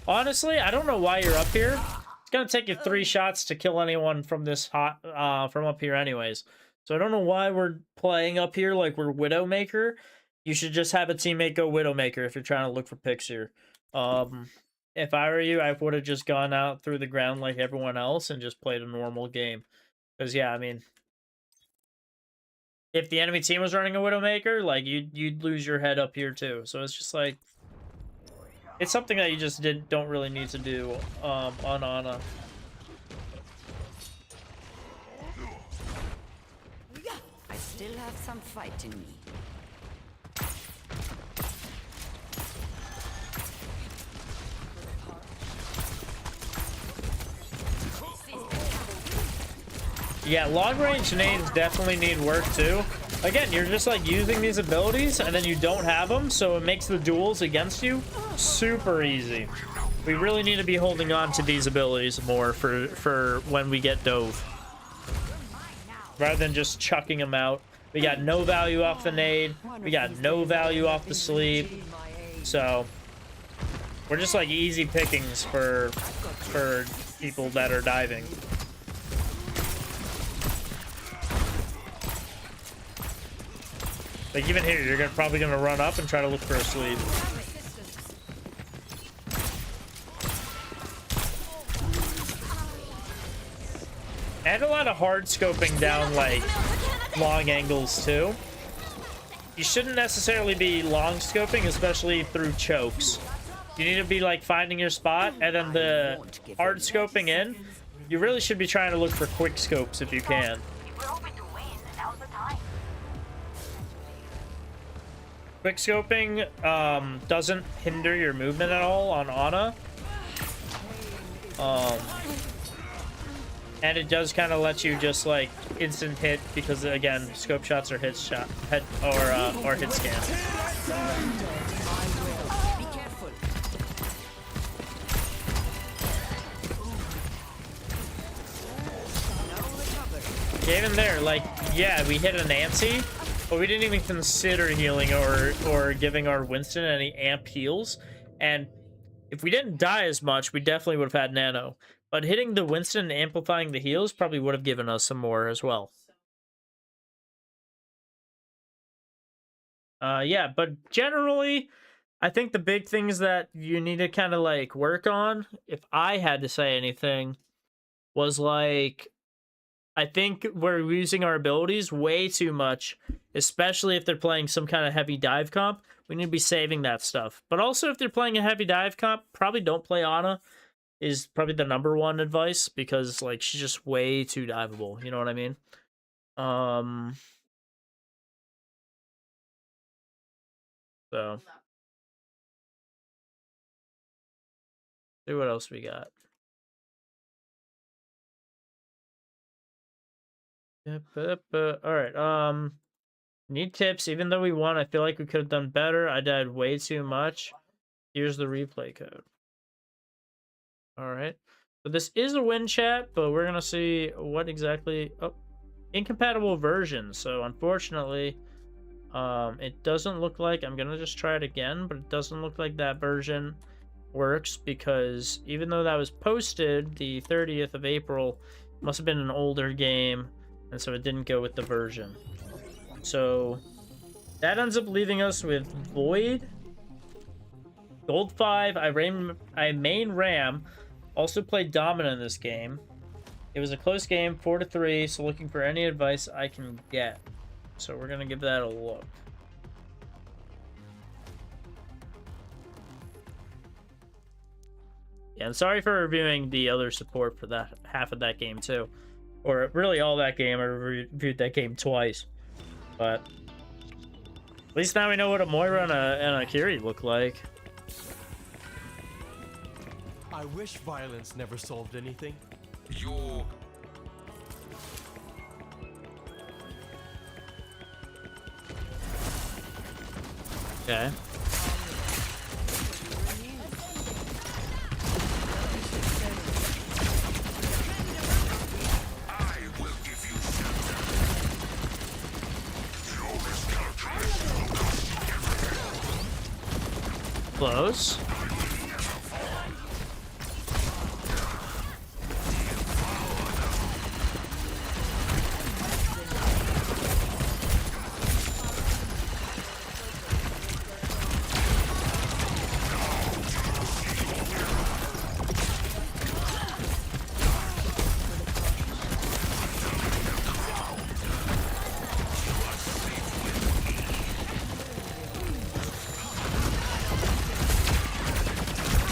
Honestly, I don't know why you're up here. It's gonna take you 3 shots to kill anyone from this from up here anyways. So I don't know why we're playing up here like we're Widowmaker. You should just have a teammate go Widowmaker if you're trying to look for picks here. If I were you, I would have just gone out through the ground like everyone else and just played a normal game. Because, yeah, I mean, if the enemy team was running a Widowmaker, like, you'd lose your head up here too. So it's just like, it's something that you just don't really need to do on Ana. I still have some fight in me. Yeah, long-range nades definitely need work, too. Again, you're just, like, using these abilities, and then you don't have them, so it makes the duels against you super easy. We really need to be holding on to these abilities more for when we get dove. Rather than just chucking them out. We got no value off the nade. We got no value off the sleep. So, we're just, like, easy pickings for people that are diving. Like, even here, you're probably going to run up and try to look for a sleep. And a lot of hard scoping down, like, long angles, too. You shouldn't necessarily be long scoping, especially through chokes. You need to be, like, finding your spot, and then the hard scoping in, you really should be trying to look for quick scopes if you can. Quick scoping doesn't hinder your movement at all on Ana. And it does kind of let you just like instant hit because again, scope shots are hit or hit scan. Yeah, even there, like, yeah, we hit a Nancy. But we didn't even consider healing or giving our Winston any amp heals. And if we didn't die as much, we definitely would have had nano. But hitting the Winston and amplifying the heals probably would have given us some more as well. Yeah, but generally, I think the big things that you need to kind of like work on, if I had to say anything, was like, I think we're using our abilities way too much, especially if they're playing some kind of heavy dive comp. We need to be saving that stuff. But also, if they're playing a heavy dive comp, probably don't play Ana, is probably the #1 advice, because like she's just way too diveable. You know what I mean? So see what else we got. All right. Need tips. Even though we won, I feel like we could have done better. I died way too much. Here's the replay code. All right. So this is a win chat, but we're gonna see what exactly. Oh, incompatible version. So unfortunately, it doesn't look like. I'm gonna just try it again, but it doesn't look like that version works, because even though that was posted the 30th of April, it must have been an older game, and so it didn't go with the version. So that ends up leaving us with Void, Gold 5. I main Ram. Also played Dominant in this game. It was a close game, 4-3. So looking for any advice I can get. So we're gonna give that a look. Yeah, and sorry for reviewing the other support for that half of that game too, or really all that game. I reviewed that game twice. But at least now we know what a Moira and a Kiri look like. I wish violence never solved anything. Okay. Close.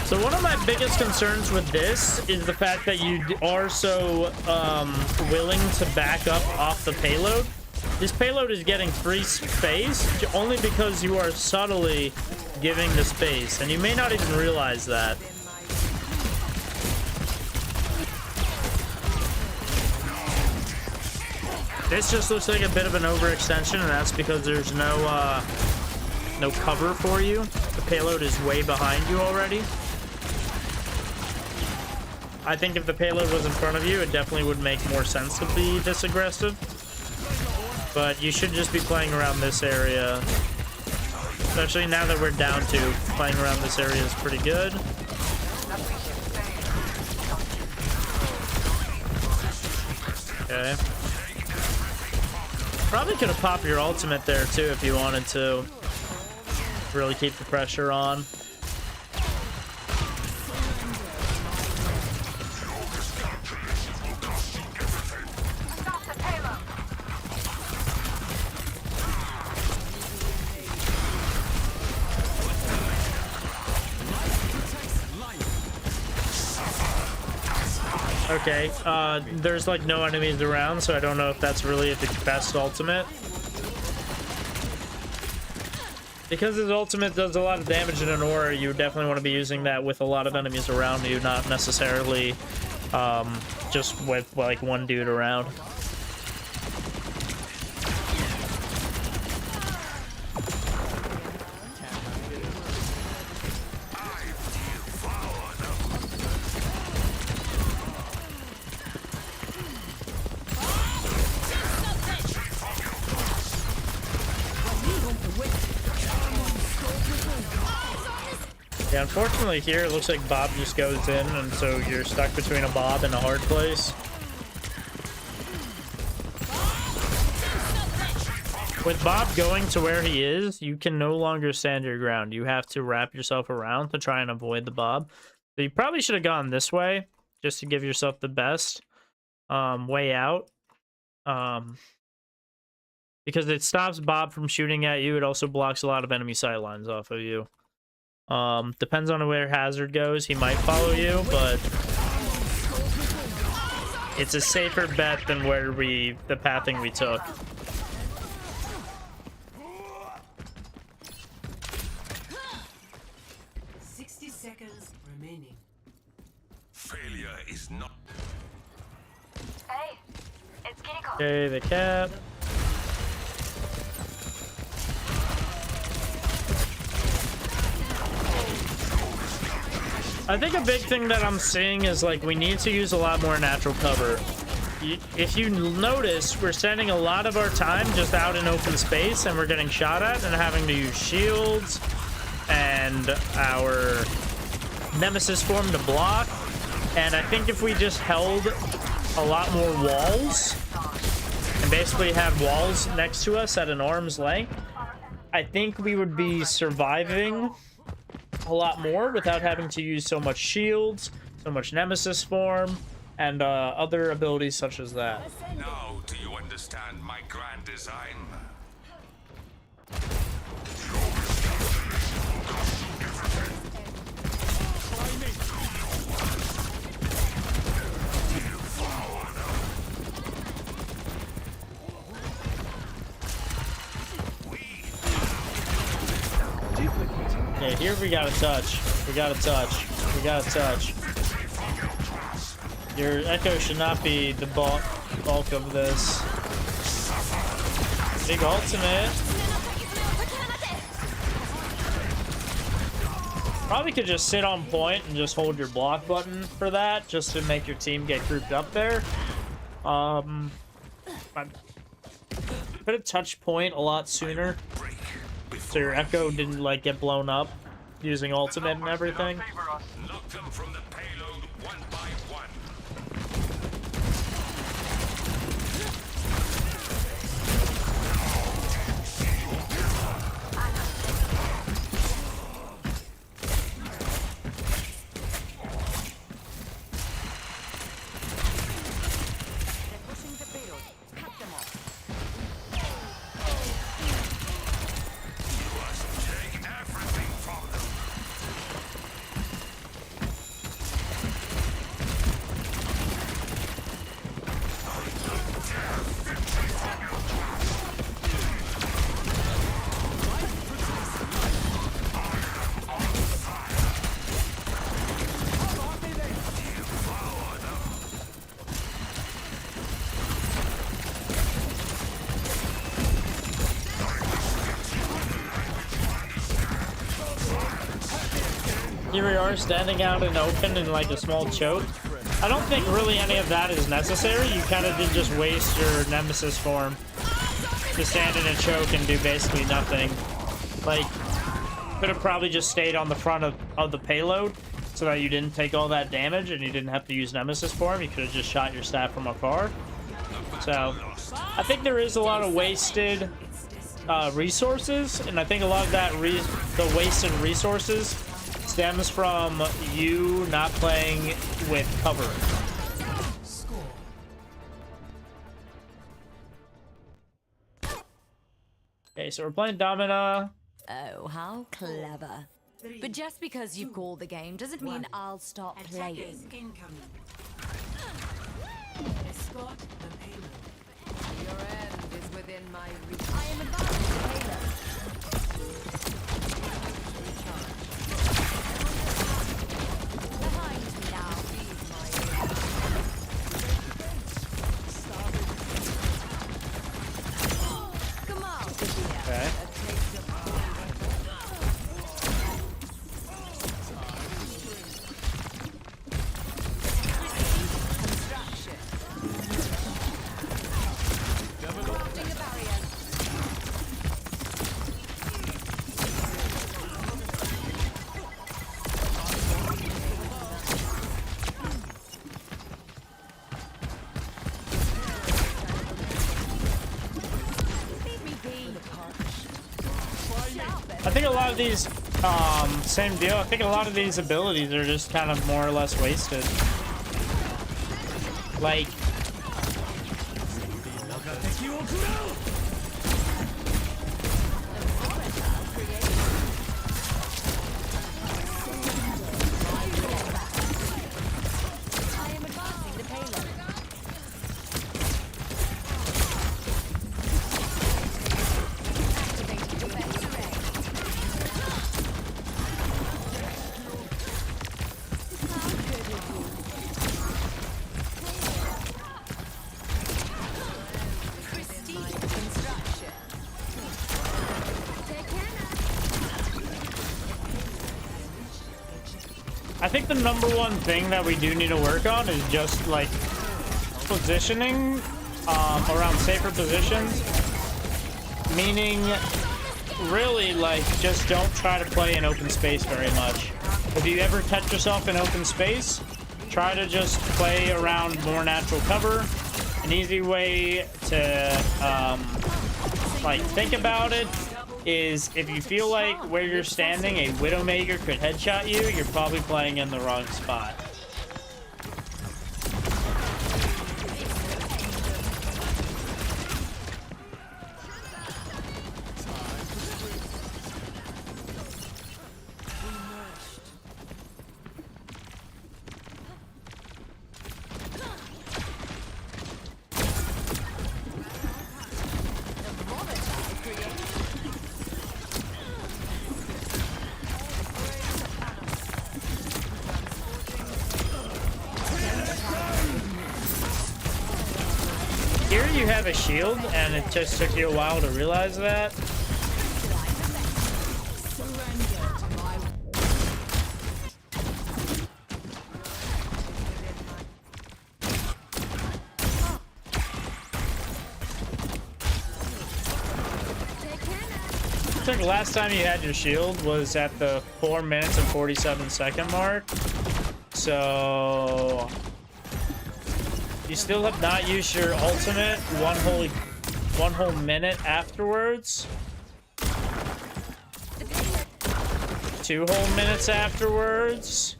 So one of my biggest concerns with this is the fact that you are so willing to back up off the payload. This payload is getting free space only because you are subtly giving the space, and you may not even realize that. This just looks like a bit of an overextension, and that's because there's no cover for you. The payload is way behind you already. I think if the payload was in front of you, it definitely would make more sense to be this aggressive. But you should just be playing around this area. Especially now that we're down 2. Playing around this area is pretty good. Okay. Probably could have popped your ultimate there too if you wanted to. Really keep the pressure on. Okay, there's like no enemies around, so I don't know if that's really the best ultimate. Because his ultimate does a lot of damage in an aura, you definitely want to be using that with a lot of enemies around you, not necessarily just with like one dude around. Yeah, unfortunately here it looks like Bob just goes in, and so you're stuck between a Bob and a hard place. With Bob going to where he is, you can no longer stand your ground. You have to wrap yourself around to try and avoid the Bob. So you probably should have gone this way, just to give yourself the best way out. Because it stops Bob from shooting at you. It also blocks a lot of enemy sightlines off of you. Depends on where Hazard goes. He might follow you, but it's a safer bet than the pathing we took. 60 seconds remaining. Failure is not. Hey, it's Kitty Call. Okay, the cap. I think a big thing that I'm seeing is, like, we need to use a lot more natural cover. If you notice, we're spending a lot of our time just out in open space, and we're getting shot at and having to use shields and our Nemesis form to block. And I think if we just held a lot more walls and basically had walls next to us at an arm's length, I think we would be surviving a lot more without having to use so much shields, so much Nemesis form, and other abilities such as that. Now do you understand my grand design? Okay, here we gotta touch. We gotta touch. We gotta touch. Your Echo should not be the bulk of this. Big ultimate. Probably could just sit on point and just hold your block button for that, just to make your team get grouped up there. Could have touched point a lot sooner, so your Echo didn't, like, get blown up using ultimate and everything. Knock them from the payload one by one. Here we are standing out in open in like a small choke. I don't think really any of that is necessary. You kind of did just waste your Nemesis form to stand in a choke and do basically nothing. Like, could have probably just stayed on the front of the payload so that you didn't take all that damage and you didn't have to use Nemesis form. You could have just shot your staff from afar. So I think there is a lot of wasted resources, and I think a lot of that the wasted resources stems from you not playing with cover. Okay, so we're playing Domina. Oh, how clever. But just because you call the game doesn't mean I'll stop playing. Incoming. Escort the payload. Your end is within my reach. I am advancing the payload. Behind me now. Come on. Okay. think a lot of these, same deal. I think a lot of these abilities are just kind of more or less wasted. Like, I think the number one thing that we do need to work on is just like positioning around safer positions, meaning really like just don't try to play in open space very much. If you ever catch yourself in open space, try to just play around more natural cover. An easy way to like think about it is if you feel like where you're standing a Widowmaker could headshot you, you're probably playing in the wrong spot. Here you have a shield, and it just took you a while to realize that. I think last time you had your shield was at the 4 minutes and 47-second mark. So you still have not used your ultimate one whole minute afterwards. 2 whole minutes afterwards.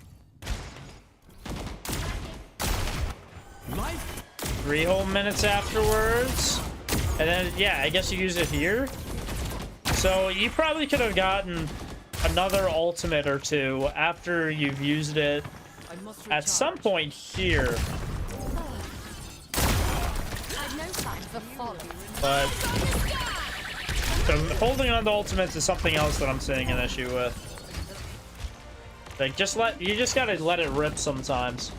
3 whole minutes afterwards. And then, yeah, I guess you use it here. So you probably could have gotten another ultimate or 2 after you've used it at some point here. But so holding on to ultimates is something else that I'm seeing an issue with. Like, you just gotta let it rip sometimes.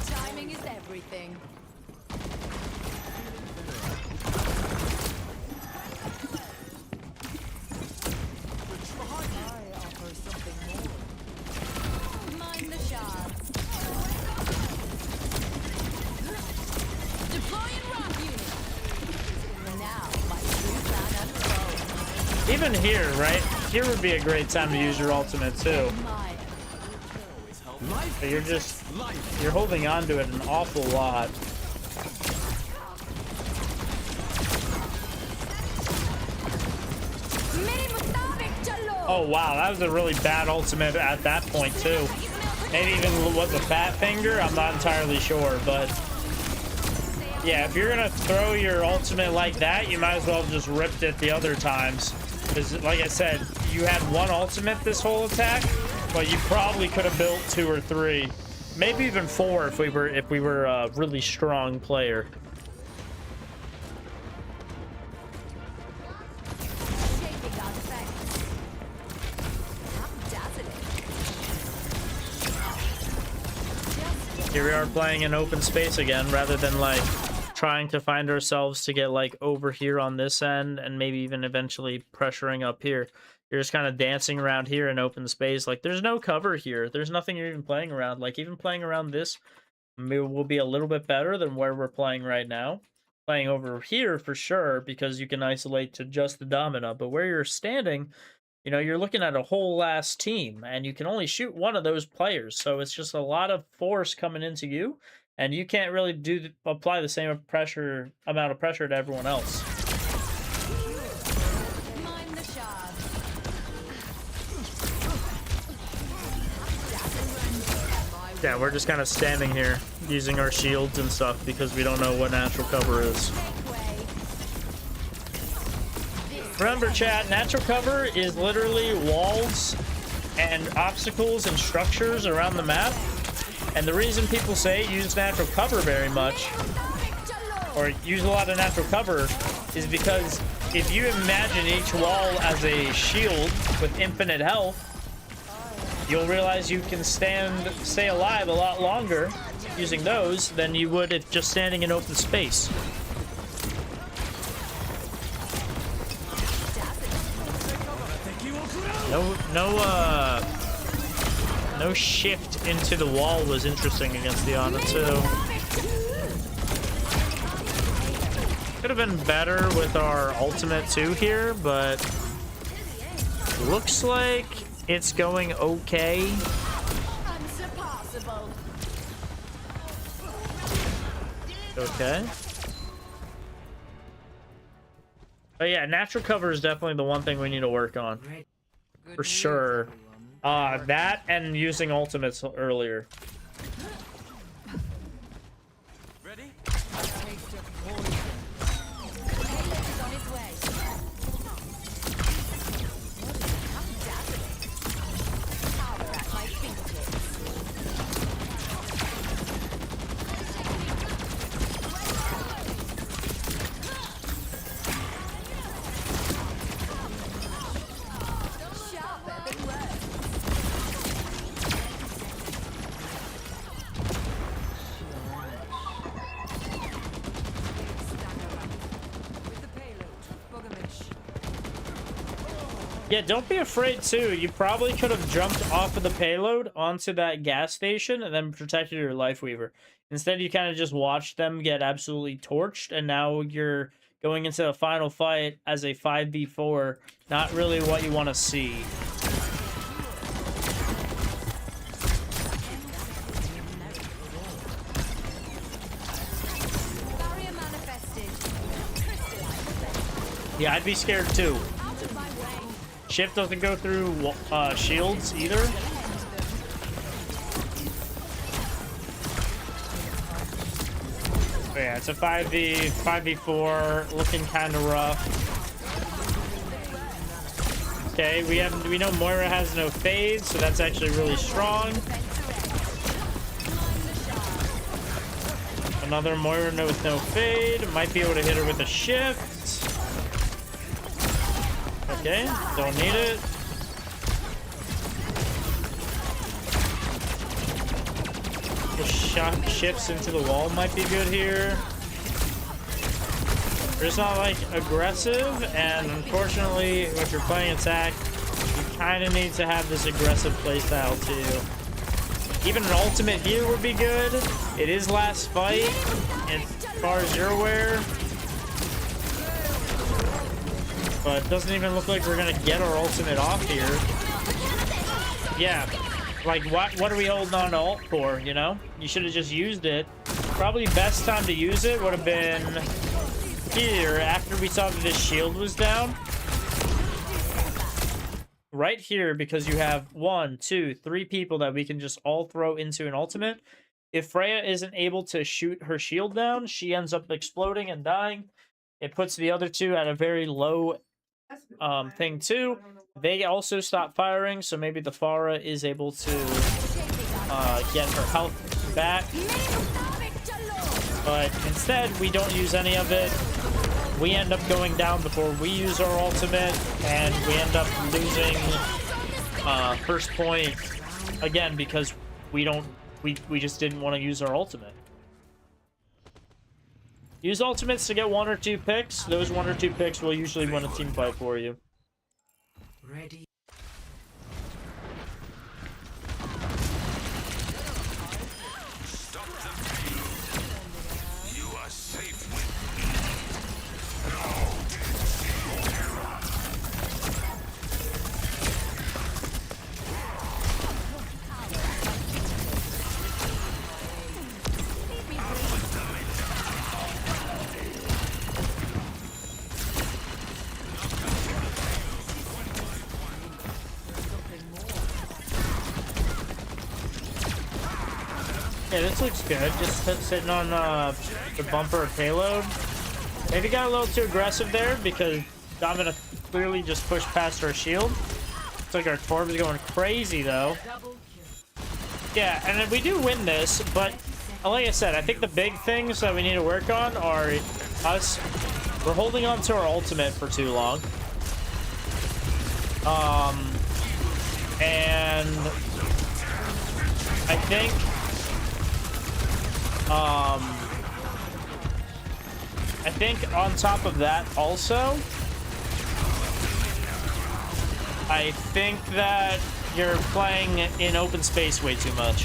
Timing is everything. Mind the shots. Deploying rock unit. Now, my true plan unfolds. Even here, right? Here would be a great time to use your ultimate too. But you're holding on to it an awful lot. Oh wow, that was a really bad ultimate at that point too. Maybe even was a fat finger, I'm not entirely sure, but yeah, if you're gonna throw your ultimate like that, you might as well have just ripped it the other times. Because like I said, you had 1 ultimate this whole attack, but you probably could have built 2 or 3, maybe even 4 if we were a really strong player. Here we are playing in open space again, rather than like trying to find ourselves to get like over here on this end and maybe even eventually pressuring up here. You're just kind of dancing around here in open space. Like, there's no cover here. There's nothing you're even playing around. Like, even playing around this will be a little bit better than where we're playing right now. Playing over here for sure, because you can isolate to just the Domina. But where you're standing, you know, you're looking at a whole last team, and you can only shoot one of those players. So it's just a lot of force coming into you. and you can't really apply the same amount of pressure to everyone else. Mine the shard. Yeah, we're just kind of standing here using our shields and stuff because we don't know what natural cover is. Remember, chat, natural cover is literally walls and obstacles and structures around the map. And the reason people say use natural cover very much, or use a lot of natural cover, is because if you imagine each wall as a shield with infinite health, you'll realize you can stay alive a lot longer using those than you would if just standing in open space. No shift into the wall was interesting against the Ana too. Could have been better with our ultimate too here, but looks like it's going okay. Okay. But yeah, natural cover is definitely the one thing we need to work on. For sure. That and using ultimates earlier. Ready? Yeah, don't be afraid too. You probably could have jumped off of the payload onto that gas station and then protected your Life Weaver. Instead, you kind of just watched them get absolutely torched, and now you're going into the final fight as a 5v4. Not really what you want to see. Yeah, I'd be scared too. Shift doesn't go through shields either. But yeah, it's a 5v4, looking kind of rough. Okay, we know Moira has no fade, so that's actually really strong. Another Moira with no fade, might be able to hit her with a shift. Okay, don't need it. The shot shifts into the wall might be good here. We're just not like aggressive, and unfortunately, if you're playing attack, you kind of need to have this aggressive playstyle too. Even an ultimate here would be good. It is last fight, as far as you're aware. But it doesn't even look like we're gonna get our ultimate off here. Yeah, like what are we holding on to ult for, you know? You should have just used it. Probably best time to use it would have been here, after we saw that this shield was down. Right here, because you have 1, 2, 3 people that we can just all throw into an ultimate. If Freya isn't able to shoot her shield down, she ends up exploding and dying. It puts the other two at a very low thing too. They also stop firing, so maybe the Pharah is able to get her health back. But instead, we don't use any of it. We end up going down before we use our ultimate, and we end up losing first point again because we just didn't want to use our ultimate. Use ultimates to get 1 or 2 picks. Those 1 or 2 picks will usually win a team fight for you. Ready. You are safe with me. Yeah, this looks good. Just sitting on the bumper of payload. Maybe got a little too aggressive there because Domina clearly just pushed past her shield. Looks like our Torb is going crazy though. Yeah, and we do win this, but like I said, I think the big things that we need to work on are us. We're holding on to our ultimate for too long. And I think on top of that also, I think that you're playing in open space way too much,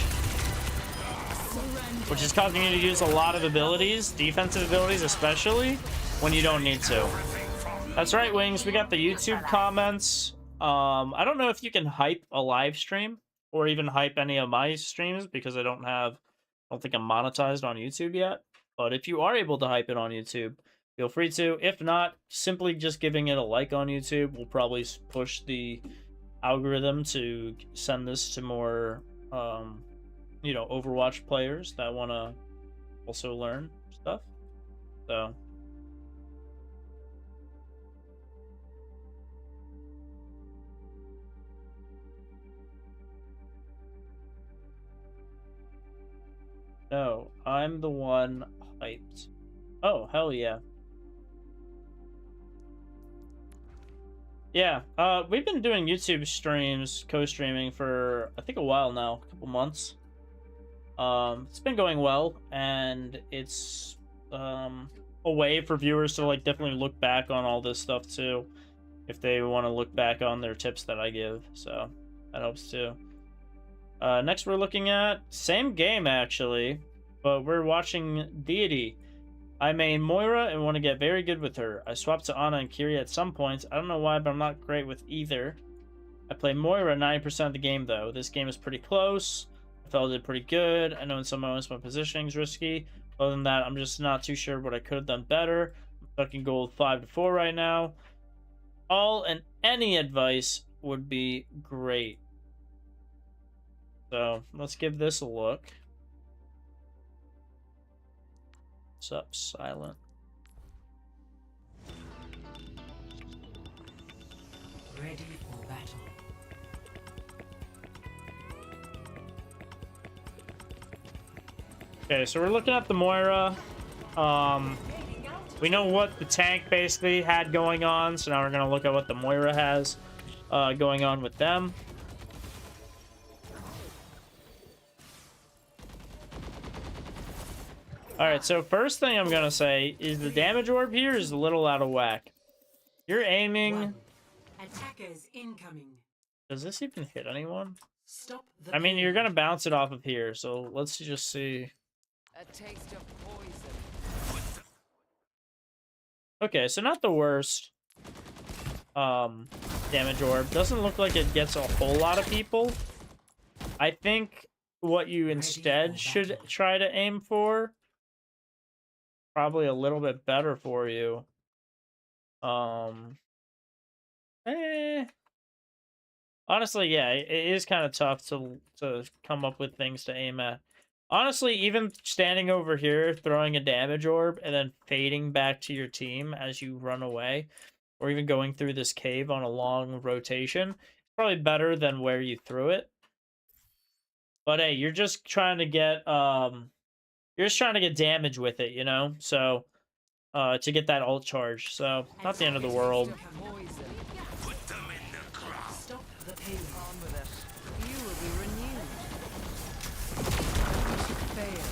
which is causing you to use a lot of abilities, defensive abilities especially, when you don't need to. That's right, Wings. We got the YouTube comments. I don't know if you can hype a live stream or even hype any of my streams because I don't think I'm monetized on YouTube yet. But if you are able to hype it on YouTube, feel free to. If not, simply just giving it a like on YouTube will probably push the algorithm to send this to more, you know, Overwatch players that want to also learn stuff. So. No, I'm the one hyped. Oh, hell yeah. Yeah, we've been doing YouTube streams, co-streaming for, I think, a while now, a couple months. It's been going well, and it's a way for viewers to, like, definitely look back on all this stuff, too, if they want to look back on their tips that I give, so that helps, too. Next we're looking at same game actually, but we're watching Deity. I main Moira and want to get very good with her. I swapped to Ana and Kiri at some points. I don't know why, but I'm not great with either. I play Moira 90% of the game though. This game is pretty close. I felt it pretty good. I know in some moments my positioning is risky. Other than that, I'm just not too sure what I could have done better. I'm fucking gold 5-4 right now. All and any advice would be great. So let's give this a look. What's up, Silent? Ready for battle. Okay, so we're looking at the Moira. We know what the tank basically had going on, so now we're gonna look at what the Moira has going on with them. Alright, so first thing I'm gonna say is the damage orb here is a little out of whack. You're aiming... Attackers incoming. Does this even hit anyone? Stop the I mean, you're gonna bounce it off of here, so let's just see. A taste of poison. Okay, so not the worst damage orb. Doesn't look like it gets a whole lot of people. I think what you instead should try to aim for, probably a little bit better for you. Honestly, yeah, it is kind of tough to come up with things to aim at. Honestly, even standing over here, throwing a damage orb, and then fading back to your team as you run away, or even going through this cave on a long rotation, probably better than where you threw it. But hey, you're just trying to get damage with it, you know? So, to get that ult charge. So, not the end of the world. Stop the pain. On with it. You will be renewed. Fail.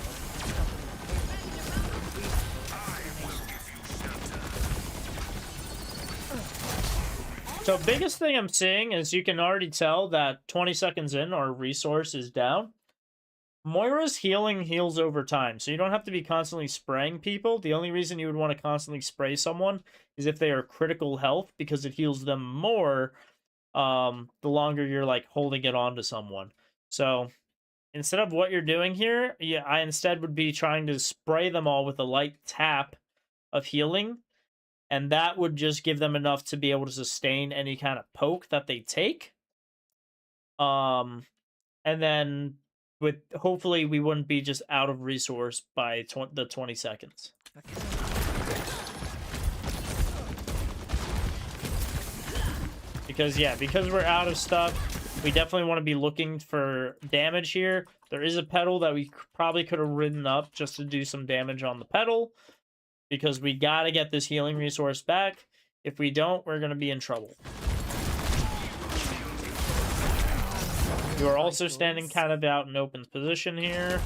So biggest thing I'm seeing is you can already tell that 20 seconds in, our resource is down. Moira's healing heals over time, so you don't have to be constantly spraying people. The only reason you would want to constantly spray someone is if they are critical health, because it heals them more the longer you're like holding it on to someone. So instead of what you're doing here, yeah, I instead would be trying to spray them all with a light tap of healing, and that would just give them enough to be able to sustain any kind of poke that they take. And then with hopefully we wouldn't be just out of resource by the 20 seconds. Because yeah, because we're out of stuff, we definitely want to be looking for damage here. There is a pedal that we probably could have ridden up just to do some damage on the pedal, because we got to get this healing resource back. If we don't, we're going to be in trouble. You are also standing kind of out in open position here.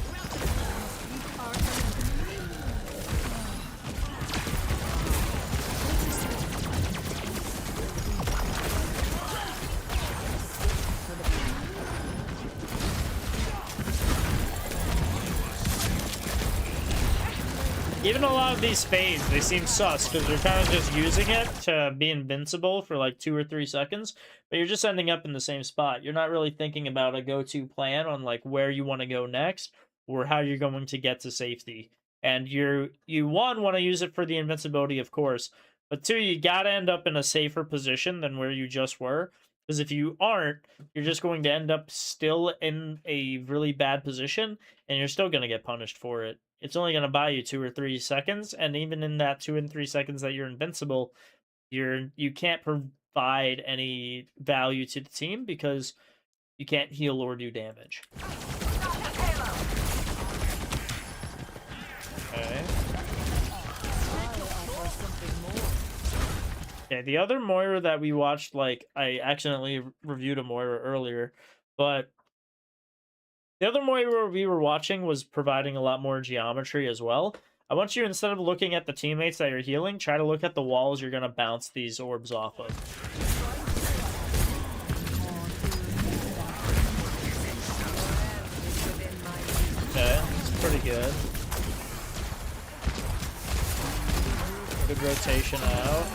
Even a lot of these fades, they seem sus, because they're kind of just using it to be invincible for like 2 or 3 seconds, but you're just ending up in the same spot. You're not really thinking about a go-to plan on like where you want to go next, or how you're going to get to safety. And you one, want to use it for the invincibility, of course, but two, you gotta end up in a safer position than where you just were, because if you aren't, you're just going to end up still in a really bad position, and you're still going to get punished for it. It's only going to buy you 2 or 3 seconds, and even in that 2 and 3 seconds that you're invincible, you can't provide any value to the team because you can't heal or do damage. Okay. Okay, the other Moira that we watched, like, I accidentally reviewed a Moira earlier, but the other Moira we were watching was providing a lot more geometry as well. I want you, instead of looking at the teammates that you're healing, try to look at the walls you're going to bounce these orbs off of. Okay, it's pretty good. Good rotation out.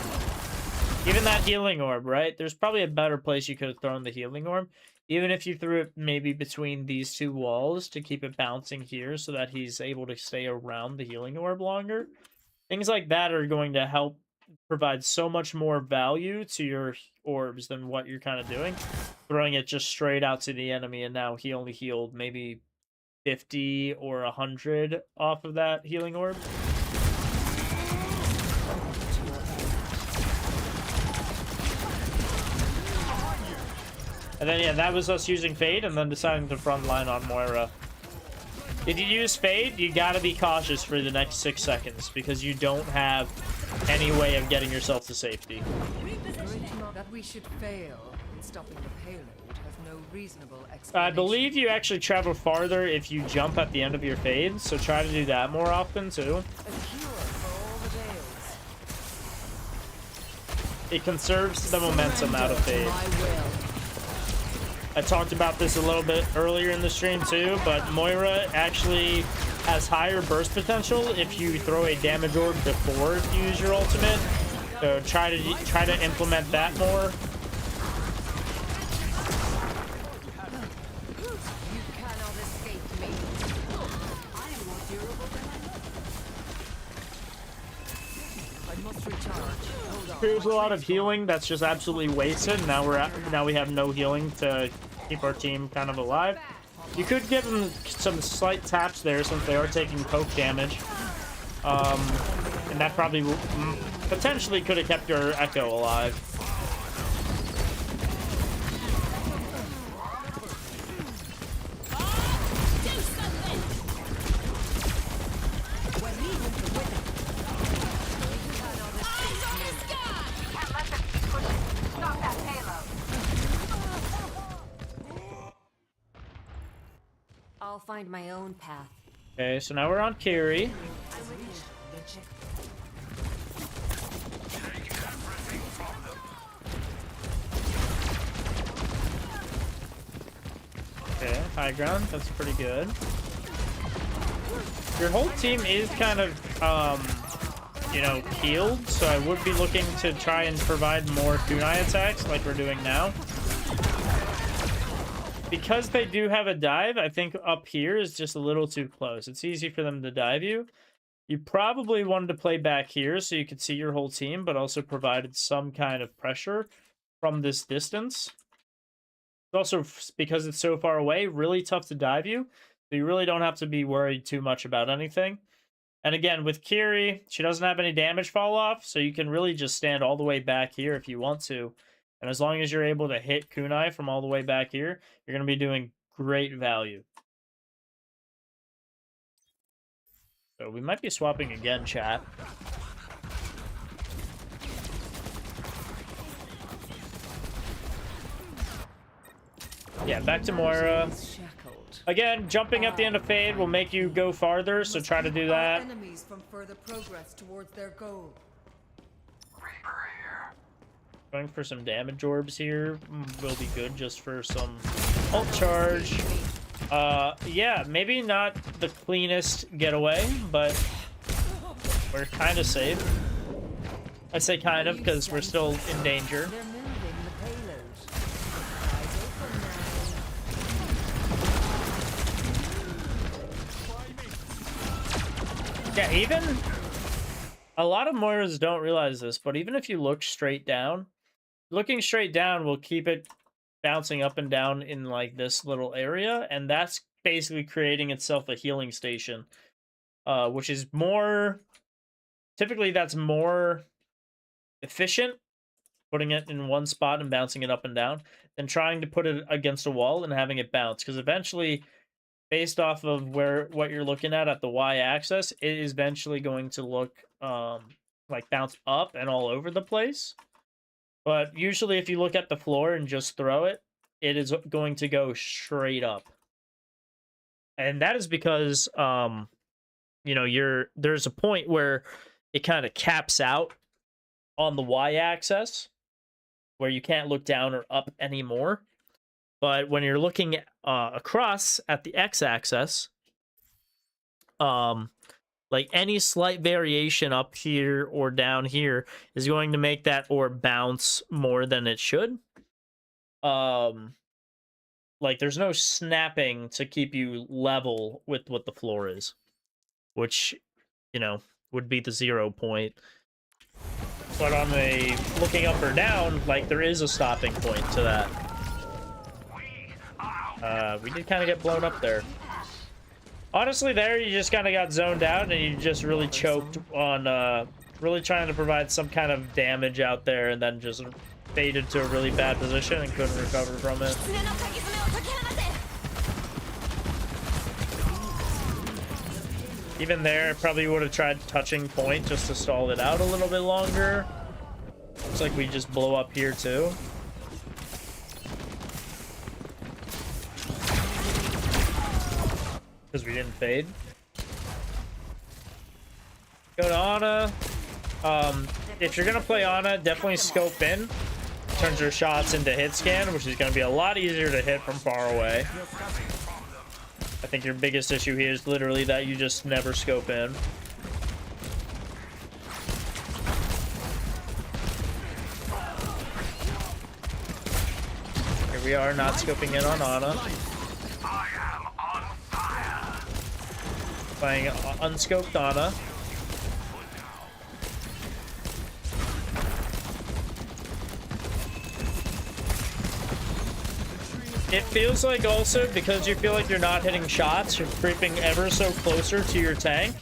Even that healing orb, right? There's probably a better place you could have thrown the healing orb. Even if you threw it maybe between these 2 walls to keep it bouncing here so that he's able to stay around the healing orb longer. Things like that are going to help provide so much more value to your orbs than what you're kind of doing. Throwing it just straight out to the enemy, and now he only healed maybe 50 or 100 off of that healing orb. And then, yeah, that was us using Fade and then deciding to front line on Moira. If you use Fade, you gotta be cautious for the next 6 seconds because you don't have any way of getting yourself to safety. That we should fail in stopping the payload has no reasonable explanation. I believe you actually travel farther if you jump at the end of your Fade, so try to do that more often, too. A cure for all the Dales. It conserves the momentum out of Fade. I talked about this a little bit earlier in the stream too, but Moira actually has higher burst potential if you throw a damage orb before you use your ultimate. So try to implement that more. You cannot escape me. I am more durable than I must recharge. Hold on. There's a lot of healing that's just absolutely wasted. Now we have no healing to keep our team kind of alive. You could give them some slight taps there since they are taking poke damage, and that probably potentially could have kept your Echo alive. I'll find my own path. Okay, so now we're on Kiri. Okay, high ground, that's pretty good. Your whole team is kind of, you know, healed, so I would be looking to try and provide more kunai attacks like we're doing now. Because they do have a dive, I think up here is just a little too close. It's easy for them to dive you. You probably wanted to play back here so you could see your whole team, but also provided some kind of pressure from this distance. Also, because it's so far away, really tough to dive you. So you really don't have to be worried too much about anything. And again, with Kiri, she doesn't have any damage fall off, so you can really just stand all the way back here if you want to. And as long as you're able to hit kunai from all the way back here, you're going to be doing great value. So we might be swapping again, chat. Yeah, back to Moira. Again, jumping at the end of Fade will make you go farther, so try to do that. Enemies from further progress towards their goal. Going for some damage orbs here will be good just for some ult charge. Yeah, maybe not the cleanest getaway, but we're kind of safe. I say kind of because we're still in danger. They're moving the payload. Yeah, even a lot of Moiras don't realize this, but even if you look straight down, looking straight down will keep it bouncing up and down in like this little area, and that's basically creating itself a healing station, which is more, typically that's more efficient, putting it in one spot and bouncing it up and down, than trying to put it against a wall and having it bounce, because eventually, based off of what you're looking at the y-axis, it is eventually going to look like bounce up and all over the place. But usually if you look at the floor and just throw it, it is going to go straight up. And that is because, you know, there's a point where it kind of caps out on the y-axis, where you can't look down or up anymore. But when you're looking across at the x-axis, like any slight variation up here or down here is going to make that orb bounce more than it should. Like there's no snapping to keep you level with what the floor is, which, you know, would be the 0 point. But on a looking up or down, like there is a stopping point to that. We did kind of get blown up there. Honestly, there you just kind of got zoned out and you just really choked on really trying to provide some kind of damage out there, and then just faded to a really bad position and couldn't recover from it. Even there, probably would have tried touching point just to stall it out a little bit longer. Looks like we just blow up here too. Because we didn't fade. Go to Ana. If you're gonna play Ana, definitely scope in. Turns your shots into hit scan, which is gonna be a lot easier to hit from far away. I think your biggest issue here is literally that you just never scope in. Here we are, not scoping in on Ana. Playing unscoped Ana. It feels like also, because you feel like you're not hitting shots, you're creeping ever so closer to your tank.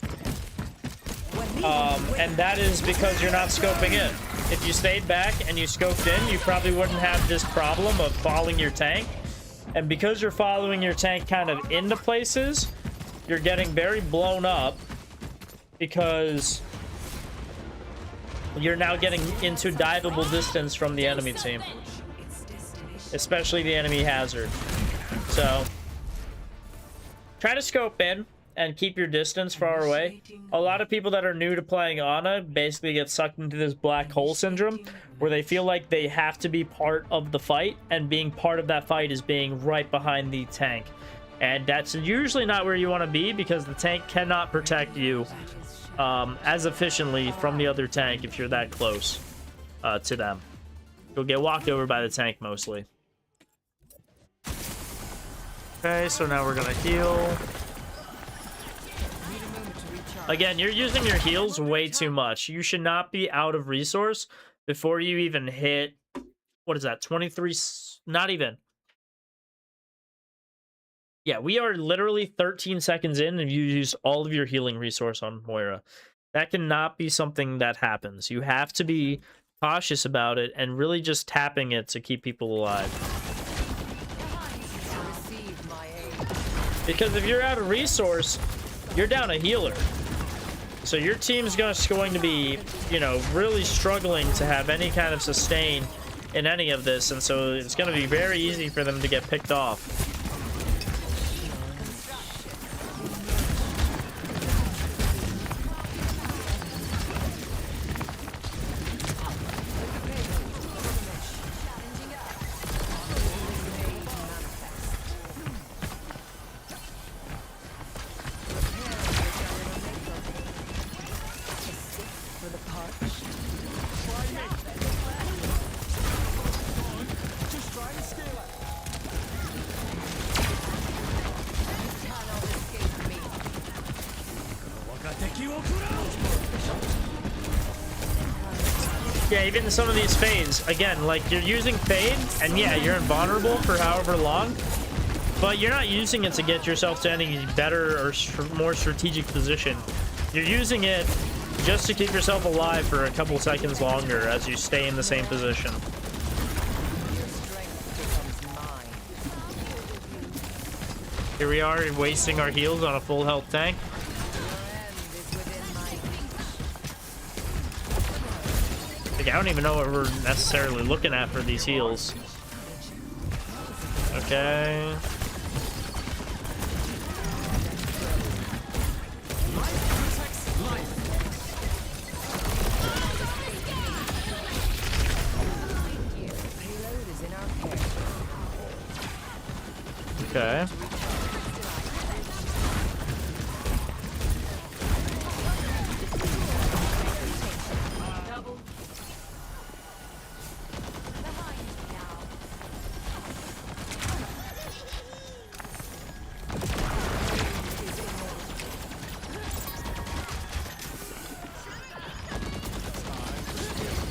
And that is because you're not scoping in. If you stayed back and you scoped in, you probably wouldn't have this problem of following your tank. And because you're following your tank kind of into places, you're getting very blown up because you're now getting into diveable distance from the enemy team, especially the enemy hazard. So try to scope in and keep your distance far away. A lot of people that are new to playing Ana basically get sucked into this black hole syndrome where they feel like they have to be part of the fight, and being part of that fight is being right behind the tank. And that's usually not where you want to be, because the tank cannot protect you as efficiently from the other tank if you're that close to them. You'll get walked over by the tank mostly. Okay, so now we're gonna heal. Again, you're using your heals way too much. You should not be out of resource before you even hit, what is that, 23, not even. Yeah, we are literally 13 seconds in and you use all of your healing resource on Moira. That cannot be something that happens. You have to be cautious about it and really just tapping it to keep people alive. Because if you're out of resource, you're down a healer. So your team's going to be, you know, really struggling to have any kind of sustain in any of this. And so it's going to be very easy for them to get picked off. Yeah, even some of these fades, again, like you're using fade, and yeah, you're invulnerable for however long, but you're not using it to get yourself to any better or more strategic position. You're using it just to keep yourself alive for a couple seconds longer as you stay in the same position. Here we are, wasting our heals on a full health tank. Like, I don't even know what we're necessarily looking at for these heals. Okay. Okay.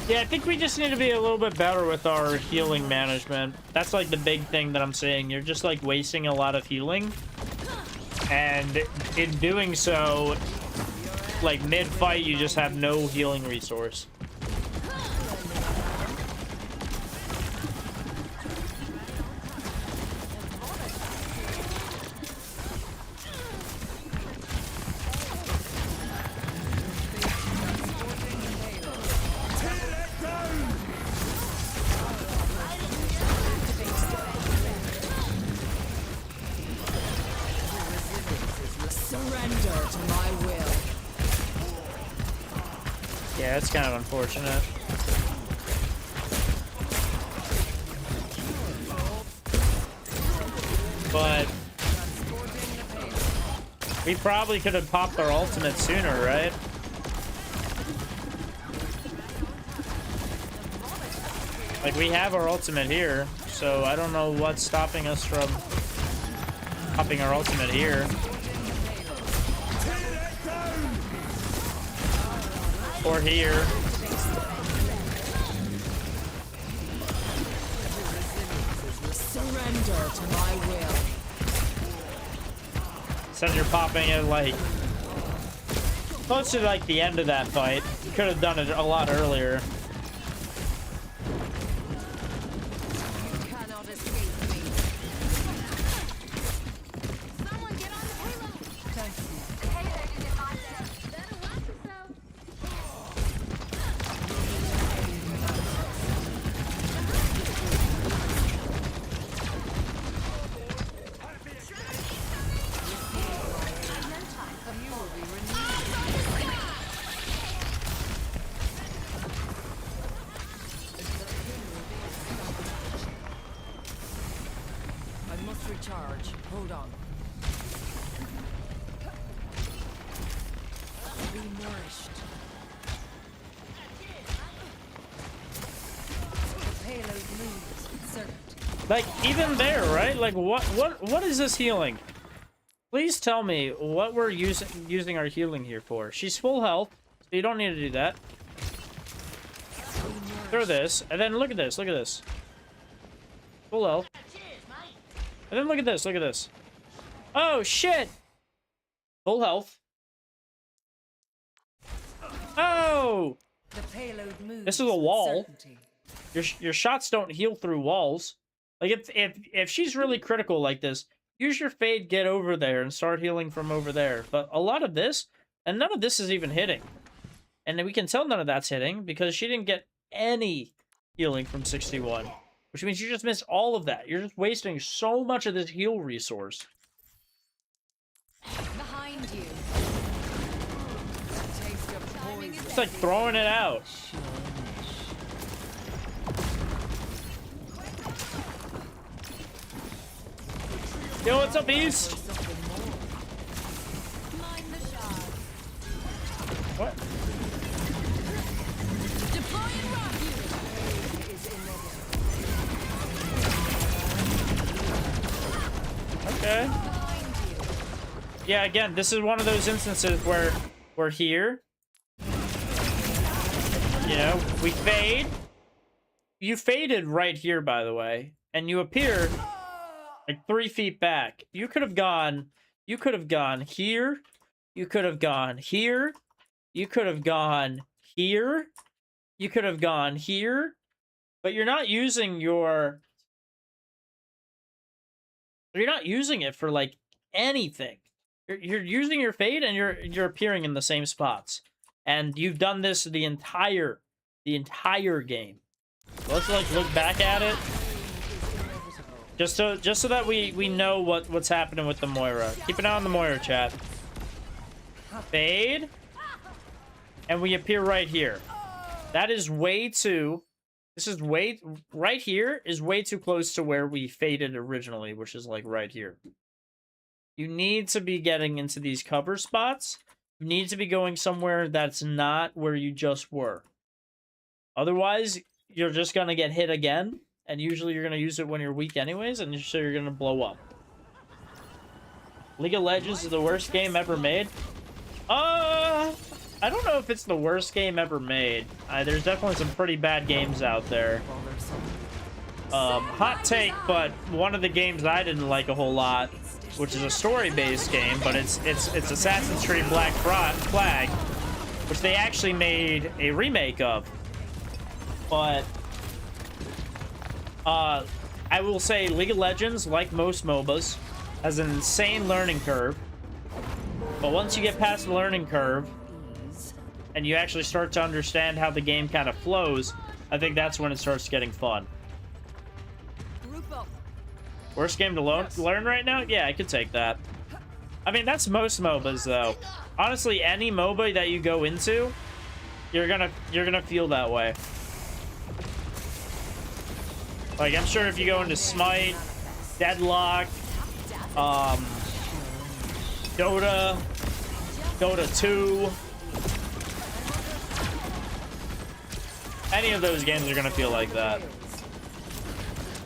Yeah, I think we just need to be a little bit better with our healing management. That's like the big thing that I'm saying. You're just like wasting a lot of healing. And in doing so, like mid-fight, you just have no healing resource. Surrender to my will. Yeah, it's kind of unfortunate. But we probably could have popped our ultimate sooner, right? Like, we have our ultimate here, so I don't know what's stopping us from popping our ultimate here. Or here. Surrender to my will. Since you're popping it like close to like the end of that fight, you could have done it a lot earlier. You cannot escape me. Someone get on the payload. Thank you. The payload is in my left. Better watch yourself. You will be renewed. I must recharge. Hold on. Be nourished. The payload moves. Insert. Like, even there, right? Like, what is this healing? Please tell me what we're using our healing here for. She's full health, so you don't need to do that. Throw this, and then look at this, look at this. Full health. And then look at this, look at this. Oh, shit! Full health. Oh! The payload moves This is a with wall. certainty. Your shots don't heal through walls. Like, if she's really critical like this, use your Fade, get over there, and start healing from over there. But a lot of this, and none of this is even hitting. And we can tell none of that's hitting, because she didn't get any healing from 61. Which means you just missed all of that. You're just wasting so much of this heal resource. Behind you. Taste of poison. It's like throwing it out. Yo, what's up, East? Mind the shard. What? Deploying rock unit. Okay. Behind you. Yeah, again, this is one of those instances where we're here. You know, we fade. You faded right here, by the way. And you appear like 3 feet back. You could have gone here. You could have gone here. You could have gone here. You could have gone here. But you're not using your... You're not using it for, like, anything. You're using your Fade, and you're appearing in the same spots. And you've done this the entire game. Let's, like, look back at it. Just so that we know what's happening with the Moira. Keep an eye on the Moira, chat. Fade. And we appear right here. That is way too... This is right here is way too close to where we faded originally, which is like right here. You need to be getting into these cover spots. You need to be going somewhere that's not where you just were. Otherwise, you're just going to get hit again. And usually you're going to use it when you're weak anyways, and so you're going to blow up. League of Legends is the worst game ever made. I don't know if it's the worst game ever made. There's definitely some pretty bad games out there. Hot take, but one of the games I didn't like a whole lot, which is a story-based game, but it's Assassin's Creed Black Flag, which they actually made a remake of. But I will say League of Legends, like most MOBAs, has an insane learning curve. But once you get past the learning curve, and you actually start to understand how the game kind of flows, I think that's when it starts getting fun. Worst game to learn right now? Yeah, I could take that. I mean, that's most MOBAs, though. Honestly, any MOBA that you go into, you're gonna feel that way. Like, I'm sure if you go into Smite, Deadlock, Dota 2, any of those games are gonna feel like that.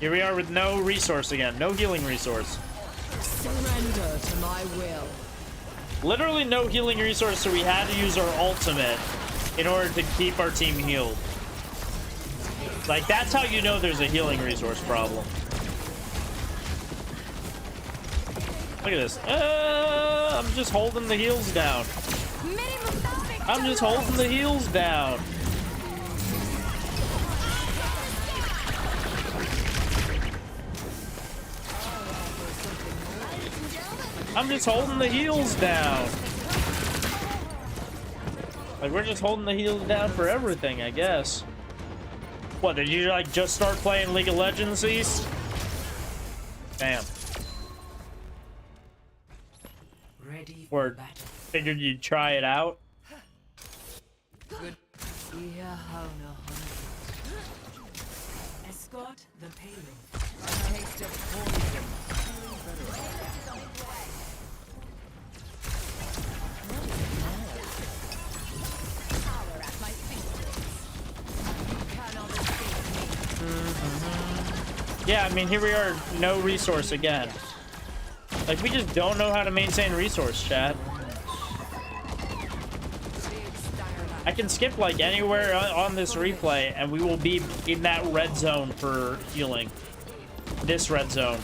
Here we are with no resource again. No healing resource. Surrender to my will. Literally no healing resource, so we had to use our ultimate in order to keep our team healed. Like, that's how you know there's a healing resource problem. Look at this. I'm just holding the heals down. I'm just holding the heals down. I'm just holding the heals down. Like, we're just holding the heals down for everything, I guess. What, did you, like, just start playing League of Legends, East? Damn. Ready Or for battle. figured you'd try it out? Good. Escort the payload. Taste of poison. Yeah, I mean, here we are, no resource again. Like, we just don't know how to maintain resource, chat. I can skip, like, anywhere on this replay, and we will be in that red zone for healing. This red zone.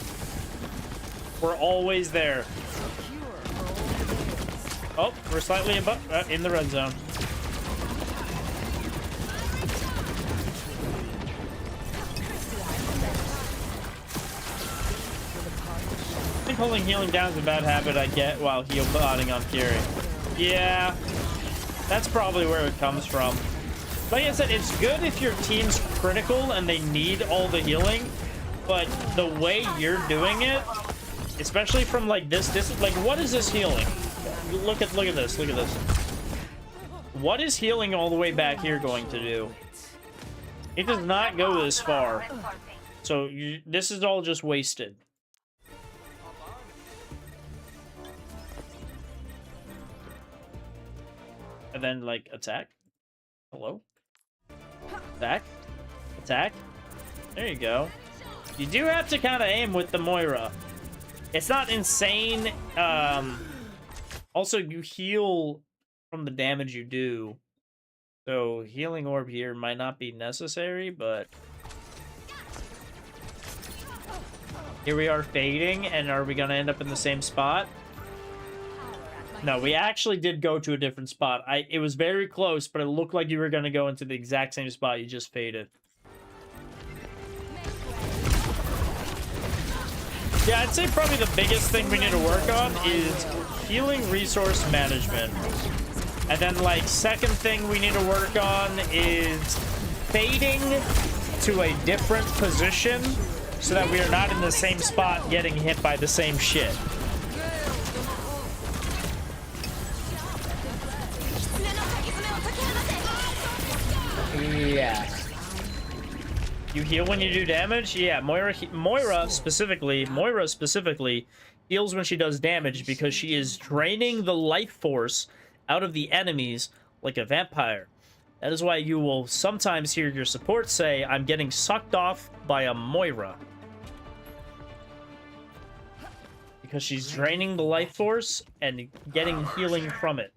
We're always there. Oh, we're slightly above in the red zone. I think holding healing down is a bad habit I get while heal botting on Fury. Yeah, that's probably where it comes from. Like I said, it's good if your team's critical and they need all the healing, but the way you're doing it, especially from like this, like what is this healing? Look at this, look at this. What is healing all the way back here going to do? It does not go this far. So this is all just wasted. And then like attack. Hello? Attack. Attack. There you go. You do have to kind of aim with the Moira. It's not insane. Also, you heal from the damage you do. So, healing orb here might not be necessary, but... Here we are fading, and are we going to end up in the same spot? No, we actually did go to a different spot. It was very close, but it looked like you were going to go into the exact same spot you just faded. Yeah, I'd say probably the biggest thing we need to work on is healing resource management. And then, like, second thing we need to work on is fading to a different position so that we are not in the same spot getting hit by the same shit. Yeah. You heal when you do damage? Yeah, Moira specifically heals when she does damage because she is draining the life force out of the enemies like a vampire. That is why you will sometimes hear your support say, I'm getting sucked off by a Moira. Because she's draining the life force and getting healing from it.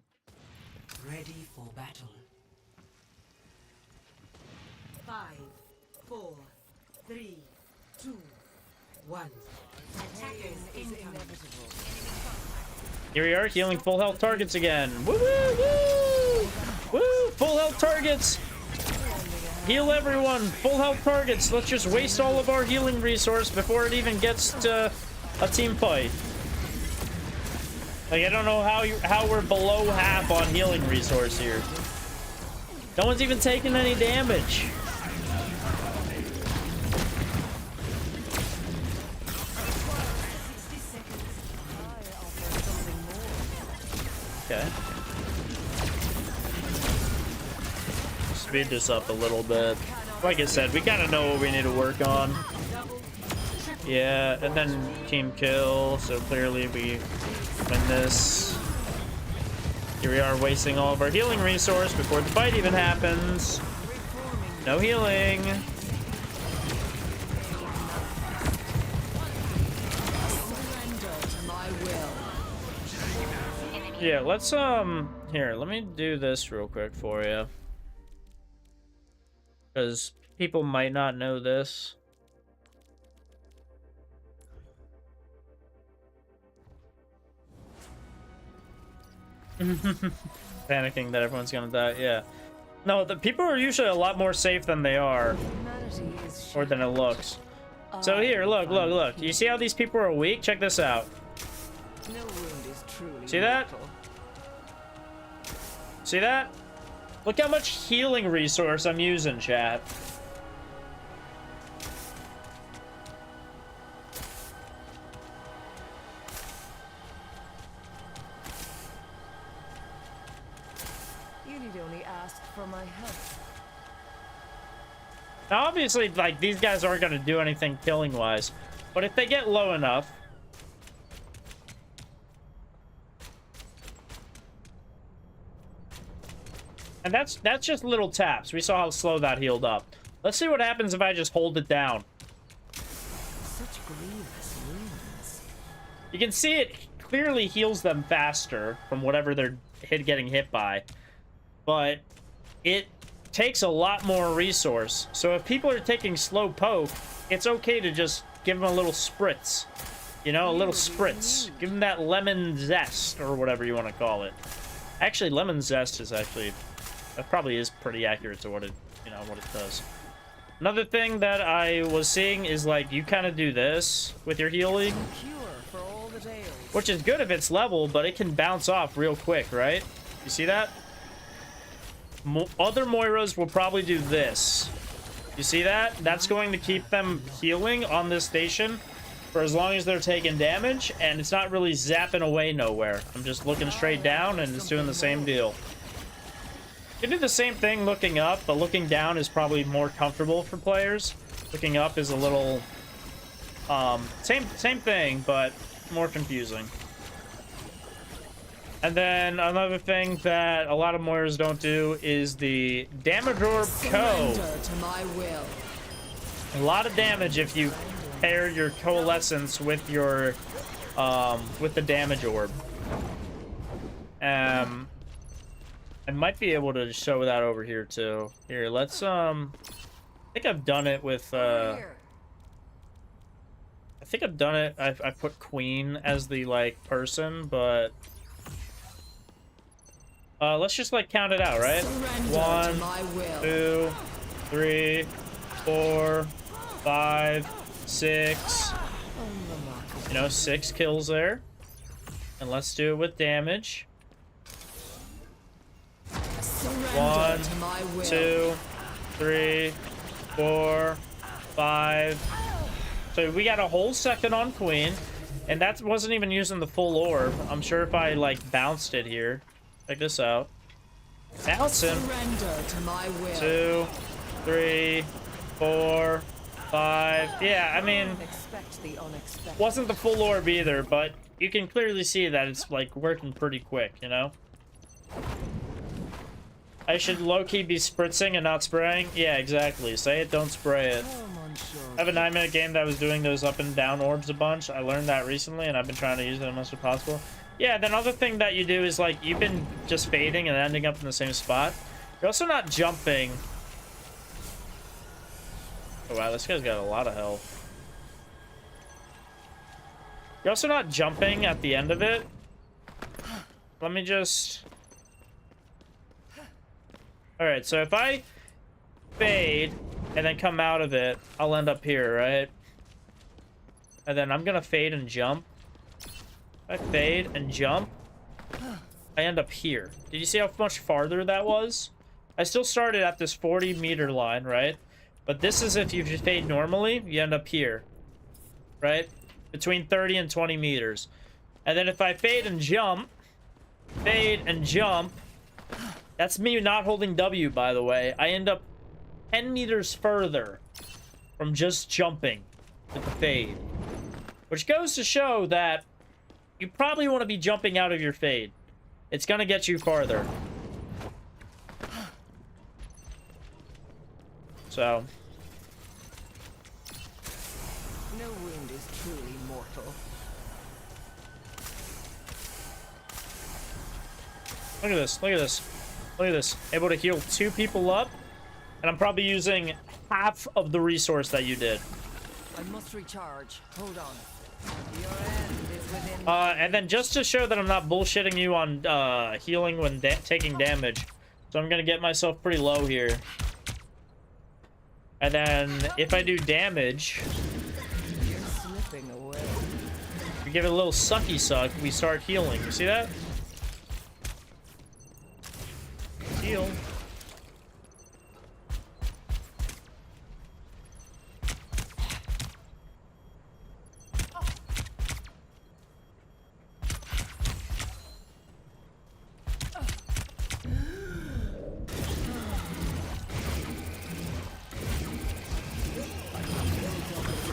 Ready for battle. 5, 4, 3, 2, 1. Attackers is inevitable. Here we are, healing full health targets again. Woo woo woo! Woo! Full health targets! Heal everyone! Full health targets! Let's just waste all of our healing resource before it even gets to a team fight. Like, I don't know how we're below half on healing resource here. No one's even taking any damage. Okay. Speed this up a little bit. Like I said, we kind of know what we need to work on. Yeah, and then team kill, so clearly we win this. Here we are wasting all of our healing resource before the fight even happens. No healing. Yeah, let's, here, let me do this real quick for you. Because people might not know this. Panicking that everyone's gonna die, yeah. No, the people are usually a lot more safe than they are. Or than it looks. So here, look, look, look. You see how these people are weak? Check this out. See that? See that? Look how much healing resource I'm using, chat. You need only ask for my help. Now, obviously, like, these guys aren't going to do anything killing-wise. But if they get low enough... And that's just little taps. We saw how slow that healed up. Let's see what happens if I just hold it down. Such grievous wounds. You can see it clearly heals them faster from whatever they're getting hit by. But it takes a lot more resource. So if people are taking slow poke, it's okay to just give them a little spritz. You know, a little spritz. Give them that lemon zest, or whatever you want to call it. Actually, lemon zest is actually... That probably is pretty accurate to what it, you know, what it does. Another thing that I was seeing is, like, you kind of do this with your healing. Which is good if it's level, but it can bounce off real quick, right? You see that? Other Moiras will probably do this. You see that? That's going to keep them healing on this station for as long as they're taking damage, and it's not really zapping away nowhere. I'm just looking straight down, and it's doing the same deal. You can do the same thing looking up, but looking down is probably more comfortable for players. Looking up is a little... same thing, but more confusing. And then another thing that a lot of Moiras don't do is the damage orb co. To my will. A lot of damage if you pair your coalescence with your with the damage orb. I might be able to show that over here too. Here, let's I think I've done it with I think I've done it. I put Queen as the like person, but let's just like count it out, right? 1, 2, 3, 4, 5, 6. You know, 6 kills there. And let's do it with damage. 1, 2, 3, 4, 5. So we got a whole second on Queen, and that wasn't even using the full orb. I'm sure if I like bounced it here. Check this out. Bounce him. 2, 3, 4, 5. Yeah, I mean, wasn't the full orb either, but you can clearly see that it's like working pretty quick, you know? I should low-key be spritzing and not spraying? Yeah, exactly. Say it, don't spray it. I have a 9-minute game that was doing those up and down orbs a bunch. I learned that recently, and I've been trying to use it as much as possible. Yeah, then other thing that you do is, like, you've been just fading and ending up in the same spot. You're also not jumping. Oh, wow, this guy's got a lot of health. You're also not jumping at the end of it. Let me just... Alright, so if I fade and then come out of it, I'll end up here, right? And then I'm gonna fade and jump. I fade and jump, I end up here. Did you see how much farther that was? I still started at this 40-meter line, right? But this is if you just fade normally, you end up here, right? Between 30 and 20 meters. And then if I fade and jump, that's me not holding W, by the way. I end up 10 meters further from just jumping with the fade. Which goes to show that you probably want to be jumping out of your fade. It's going to get you farther. So. No wound is truly mortal. Look at this. Look at this. Look at this. Able to heal 2 people up. And I'm probably using half of the resource that you did. I must recharge. Hold on. Your end is within... And then just to show that I'm not bullshitting you on healing when taking damage. So I'm going to get myself pretty low here. And then if I do damage... You're slipping away. We give it a little sucky suck, we start healing. You see that? Heal.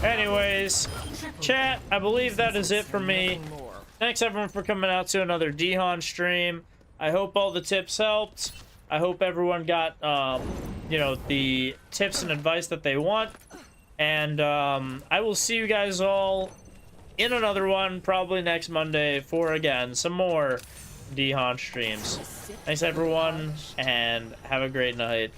Anyways, chat, I believe that is it for me. Thanks everyone for coming out to another Dihon stream. I hope all the tips helped. I hope everyone got, you know, the tips and advice that they want. And I will see you guys all in another one, probably next Monday, for, again, some more Dihon streams. Thanks everyone, and have a great night.